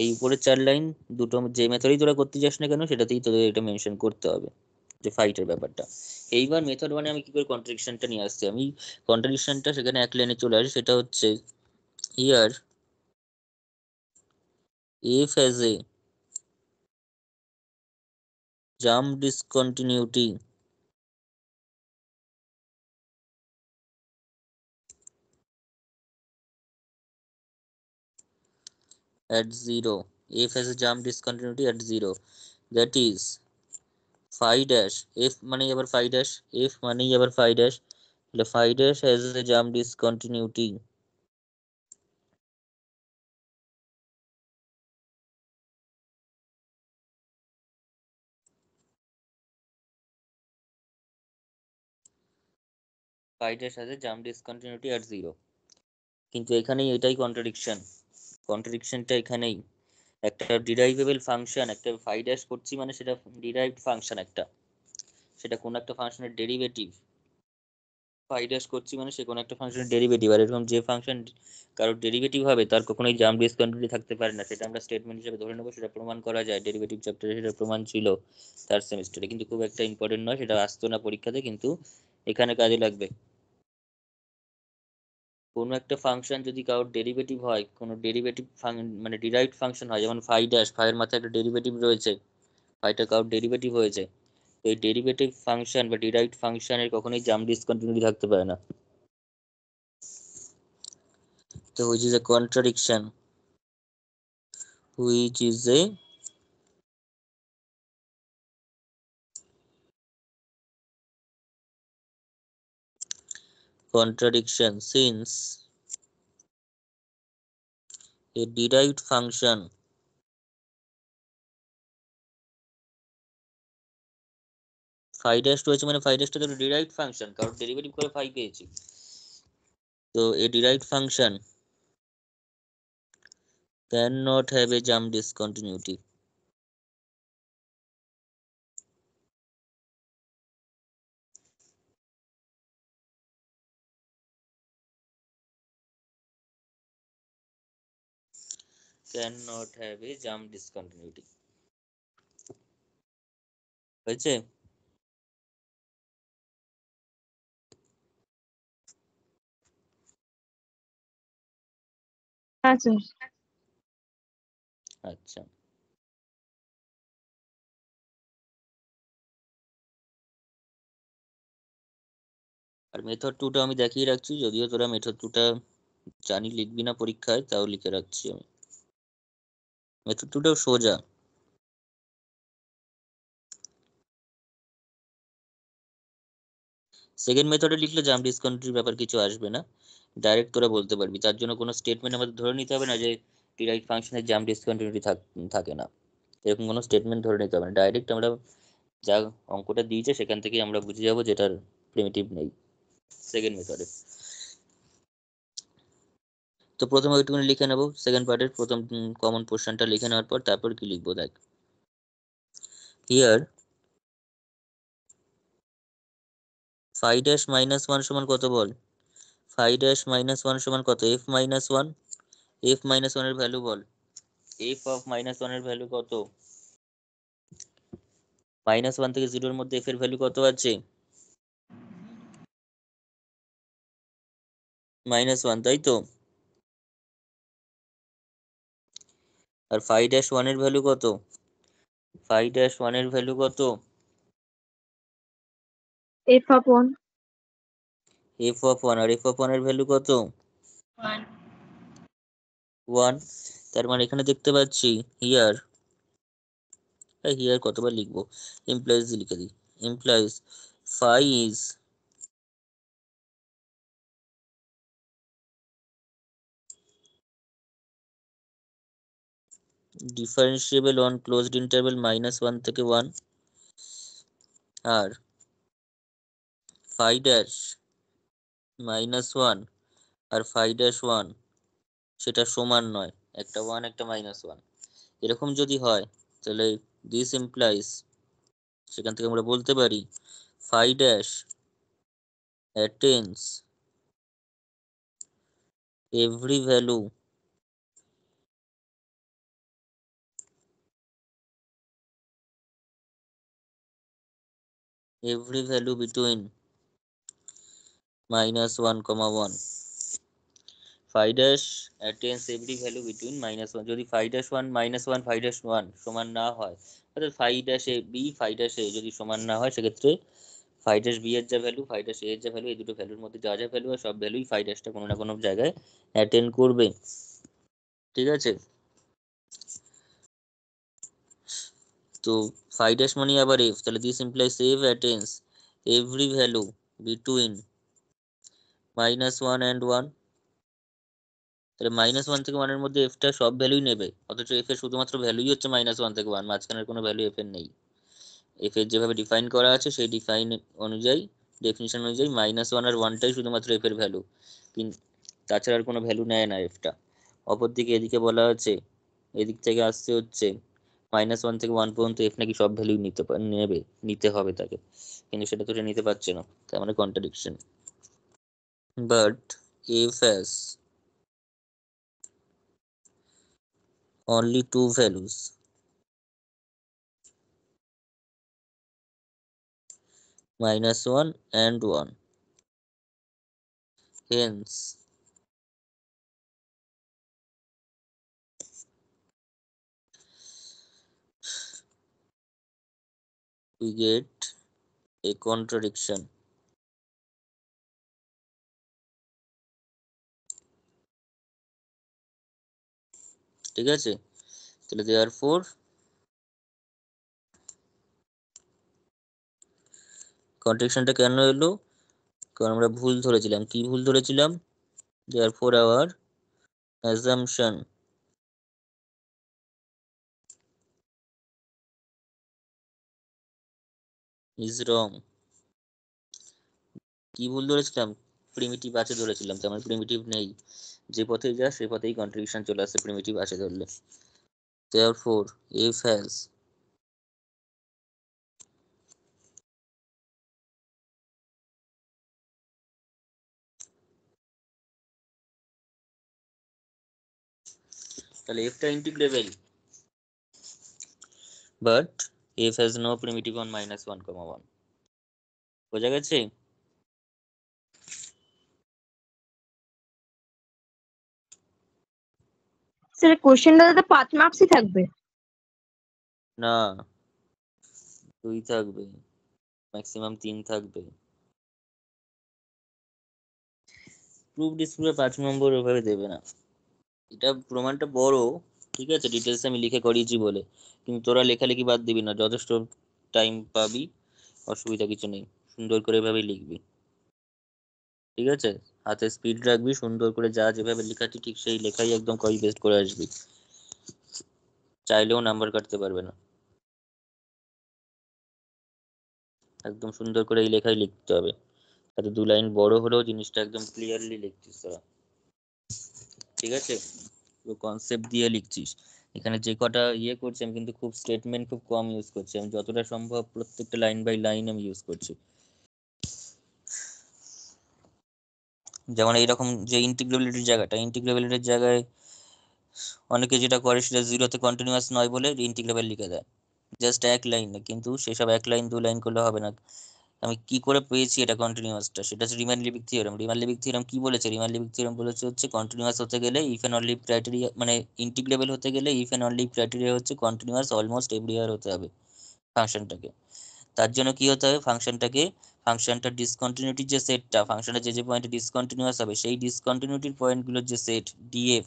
এই উপরের 4 লাইন দুটো যে মেথডেই তোরা করতে যাস না কেন সেটাতেই তোদের এটা মেনশন করতে হবে যে ফাইটের ব্যাপারটা এইবার মেথড 1 আমি কি করে কন্ট্রাডিকশনটা নিয়ে আসছি আমি কন্ট্রাডিকশনটা সেখানে এক লাইনে চলে আসে সেটা হচ্ছে here if as a jump discontinuity at 0 f has a jump discontinuity at 0 that is phi dash f মানেই আবার phi dash f মানেই আবার phi dash তাহলে phi dash has a jump discontinuity phi dash has a jump discontinuity at 0 কিন্তু এখানেই এটাই কন্ট্রাডিকশনটা এখানেই একটা ডিরাইভেবল ফাংশন একটা phi dash করছি মানে সেটা ডিরাইভড ফাংশন একটা সেটা কোন একটা ফাংশনের ডেরিভেটিভ phi dash করছি মানে সে কোনো একটা ফাংশনের ডেরিভেটিভ আর এরকম যে ফাংশন কারোর ডেরিভেটিভ হবে তার কখনোই জাম্প ডিসকন্টিনিউটি থাকতে পারে না সেটা আমরা স্টেটমেন্ট হিসেবে ধরে নেবো সেটা প্রমাণ করা যায় ডেরিভেটিভ চ্যাপ্টারে সেটা প্রমাণ ছিল তার সেমিস্টারে কিন্তু খুব একটা ইম্পর্টেন্ট নয় সেটা আসতো না পরীক্ষাতে কিন্তু এখানে কাজে লাগবে কোনো একটা ফাংশন যদি কারোর ডেরিভেটিভ হয় কোনো ডেরিভেটিভ মানে ডিরাইভড ফাংশন হয় যেমন phi dash phi এর মাথায় একটা ডেরিভেটিভ রয়েছে phiটা কারোর ডেরিভেটিভ হয়েছে এই ডেরিভেটিভ ফাংশন বা ডিরাইভড ফাংশনের কখনোই জাম্প ডিসকন্টিনিউটি থাকতে পারে না so which is a contradiction which is a contradiction since a derived function phi dash রয়েছে মানে phi dash টা তো derived function কারণ ডেরিভেটিভ করে phi পেয়েছি তো a derived function cannot have a jump discontinuity cannot have a jump discontinuity হয়েছে হ্যাঁ স্যার। আচ্ছা আর মেথড 2টা আমি দেখিয়ে রাখছি যদিও তোরা মেথড 2টা জানি লিখবি না পরীক্ষায় তাও লিখে রাখছি আমি মেথড 2টাও সোজা সেকেন্ড মেথডে লিখলে জাম্প ডিসকন্টিনিউটির ব্যাপার কিছু আসবে না ডাইরেক্ট তোরা বলতে পারবি তার জন্য কোনো স্টেটমেন্ট আমাদের ধরে নিতে হবে না যে ডিরাইভড ফাংশনের জাম্প ডিসকন্টিনিউটি থাকে না এরকম কোনো স্টেটমেন্ট ধরে নিতে হবে না ডাইরেক্ট আমরা যা অঙ্কটা দিয়েছে সেখান থেকেই আমরা বুঝে যাবো যেটার প্রিমিটিভ নেই সেকেন্ড মেথডে তো প্রথমে ওইটুকুনি লিখে নেবো সেকেন্ড পার্টের প্রথম কমন পোর্শনটা লিখে নেওয়ার পর তারপর কি লিখবো দেখ হিয়ার phi dash -1 সমান কত বল ফাই ড্যাশ মাইনাস ওয়ান সমান কত? F minus one. F minus one এর ভ্যালু বল। এফ অফ মাইনাস ওয়ান এর ভ্যালু কত? মাইনাস ওয়ান থেকে জিরোর মধ্যে এফ এর ভ্যালু কত আছে? মাইনাস ওয়ান, তাই তো? আর ফাই ড্যাশ ওয়ান এর ভ্যালু কত? ফাই ড্যাশ ওয়ান এর ভ্যালু কত? F of one. F of one. আর এফ অফ ওয়ান এর ভ্যালু কত? 1 ওয়ান। তার মানে এখানে দেখতে পাচ্ছি হিয়ার, হিয়ার কতবার লিখবো, ইমপ্লাইজ লিখে দিই। Implies phi is differentiable on closed interval minus one থেকে ওয়ান। আর ফাই ড্যাশ মাইনাস ওয়ান আর ফাই ড্যাশ ওয়ান সেটা সমান নয়, একটা ওয়ান একটা মাইনাস ওয়ান। এরকম যদি হয় তাহলে দিস ইমপ্লাইজ, সেখান থেকে আমরা বলতে পারি phi dash attains every value between minus 1 comma 1. Phi dash attains every value between minus 1. যদি phi dash 1 minus 1 phi dash 1 সমান না হয়, অর্থাৎ phi dash a b phi dash a যদি সমান না হয়, সেক্ষেত্রে phi dash b এর যা ভ্যালু phi dash a এর যা ভ্যালু, এই দুটো ভ্যালুর মধ্যে যা যা ভ্যালু হয় সব ভ্যালুই phi dashটা কোনো না কোনো জায়গায় অ্যাটেন্ড করবে। ঠিক আছে? তো phi dash মানে আবার f, তাহলে this implies f attains every value between minus 1 and 1। তাহলে মাইনাস ওয়ান থেকে ওয়ানের মধ্যে এফটা সব ভ্যালুই নেবে, অথচ এফ এর শুধুমাত্র ভ্যালুই হচ্ছে মাইনাস ওয়ান থেকে ওয়ান, মাঝখানের কোনো ভ্যালু এফ এর নেই। এফ এর যেভাবে ডিফাইন করা আছে সেই ডিফাইন অনুযায়ী, ডেফিনিশন অনুযায়ী মাইনাস ওয়ান আর ওয়ানটাই শুধুমাত্র এফ এর ভ্যালু, তাছাড়া আর কোনো ভ্যালু নেয় না এফটা। অপরদিকে এদিকে বলা আছে, এদিক থেকে আসছে হচ্ছে মাইনাস ওয়ান থেকে ওয়ান পর্যন্ত এফ নাকি সব ভ্যালু নিতে হবে তাকে, কিন্তু সেটা তো নিতে পারছে না, তার মানে contradiction. But F has only two values, minus 1 and 1. Hence, we get a contradiction. ঠিক আছে? তাহলে therefore কন্ট্রাডিকশনটা কেন এলো? কারণ আমরা ভুল ধরেছিলাম। কি ভুল ধরেছিলাম? therefore our assumption is wrong. কি ভুল ধরেছিলাম? প্রিমিটিভ আছে ধরেছিলাম, তার মানে প্রিমিটিভ নেই। যে পথে যা সে পথেই কন্ট্রাডিকশন চলে আসছে প্রিমিটিভ আছে ধরলে। therefore f has তাহলে f টা integrable, but f has no primitive on minus 1 comma 1. বোঝা গেছে? স্যার কোশ্চেনটা তো 5 মার্কসই থাকবে। না, 2 থাকবে, ম্যাক্সিমাম 3 থাকবে। প্রুফ ডিসপ্রুফে 5 নম্বর ওভাবে দেবে না। এটা প্রমাণটা বড়, ঠিক আছে, ডিটেলস আমি লিখে করিয়েছি বলে, কিন্তু তোরা লেখালেখি বাদ দিবি না, যথেষ্ট টাইম পাবি, অসুবিধা কিছু নেই, সুন্দর করে এভাবেই লিখবি। ঠিক আছে? হাতে স্পিড রাখবি, সুন্দর করে যা যেভাবে লেখাচ্ছি ঠিক সেই লেখাই একদম কপি পেস্ট করে আসবি, চাইলেও নাম্বার কাটতে পারবে না। একদম সুন্দর করে এই লেখাই লিখতে হবে, তাতে 2 লাইন বড় হলেও জিনিসটা একদম ক্লিয়ারলি লিখছিস তোরা। ঠিক আছে? পুরো কনসেপ্ট দিয়ে লিখছিস। এখানে যে কটা করছি আমি কিন্তু খুব স্টেটমেন্ট খুব কম ইউজ করছি, আমি যতটা সম্ভব প্রত্যেকটা লাইন বাই লাইন আমি ইউজ করছি। যেমন এইরকম যে ইন্টিগ্রেবিলিটির জায়গায় অনেকে যেটা করে সেটা জিরোতে কন্টিনিউয়াস নয় বলে ইন্টিগ্রেবল লিখে দেয় জাস্ট এক লাইনে, কিন্তু সেসব এক লাইন 2 লাইন করলে হবে না। আমি কি করে পেয়েছি এটা কন্টিনিউয়াসটা, সেটা হচ্ছে রিমান-লিবভিগ থিওরেম। রিমান-লিবভিগ থিওরেম কি বলেছে? রিমান-লিবভিগ থিওরেম বলেছে হচ্ছে কন্টিনিউয়াস হতে গেলে ইফ এন্ড অনলি ক্রাইটেরিয়া, মানে ইন্টিগ্রেবল হতে গেলে ইফ এন্ড অনলি ক্রাইটেরিয়া হচ্ছে কন্টিনিউয়াস অলমোস্ট এভরিওয়্যার হতে হবে ফাংশনটাকে। তার জন্য কি হতে হবে? ফাংশনটার ডিসকন্টিনিউটির যে সেটটা, ফাংশনের যে পয়েন্টে ডিসকন্টিনিউয়াস হবে সেই ডিসকন্টিনিউটির পয়েন্টগুলোর যে সেট ডিএফ,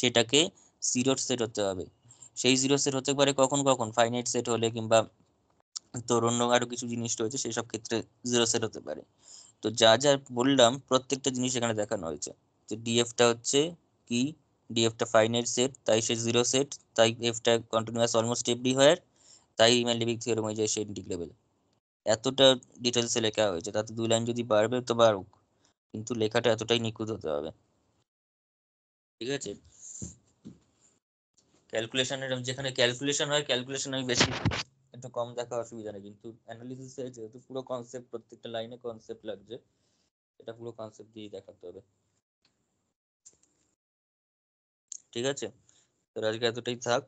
সেটাকে জিরোর সেট হতে হবে। সেই জিরো সেট হতে পারে কখন কখন? ফাইনাইট সেট হলে, কিংবা তোর অন্য আরো কিছু জিনিস রয়েছে সেসব ক্ষেত্রে জিরো সেট হতে পারে। তো যা যা বললাম প্রত্যেকটা জিনিস এখানে দেখানো হয়েছে। যে ডিএফটা হচ্ছে কি, ডিএফটা ফাইনাইট সেট, তাই সে জিরো সেট, তাই এফটা কন্টিনিউয়াস অলমোস্ট এভরিওয়্যার, তাই রিমান-লিবভিগ থিওরেম হয়ে যায় সে ইন্টিগ্রেবল। এতটা ডিটেলসে লেখা হয়েছে, তাতে 2 লাইন যদি বাড়বে তো বাড়ুক, কিন্তু লেখাটা এতটাই নিখুঁত হতে হবে। ঠিক আছে? ক্যালকুলেশনের যেখানে ক্যালকুলেশন হয়, ক্যালকুলেশন আমি বেশি একটু কম দেখা অসুবিধা নেই, কিন্তু অ্যানালিসিসে যেহেতু পুরো কনসেপ্ট, প্রত্যেকটা লাইনে কনসেপ্ট লাগছে, এটা পুরো কনসেপ্ট দিয়ে দেখাতে হবে। ঠিক আছে? তো আজকে এতটাই থাক,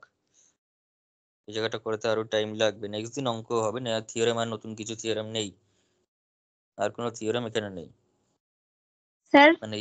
এই জায়গাটা করতে আরো টাইম লাগবে, নেক্সট দিন অঙ্ক হবে না। থিওরেম আর নতুন কিছু থিওরেম নেই, আর কোনো থিওরেম এখানে নেই, স্যার মানে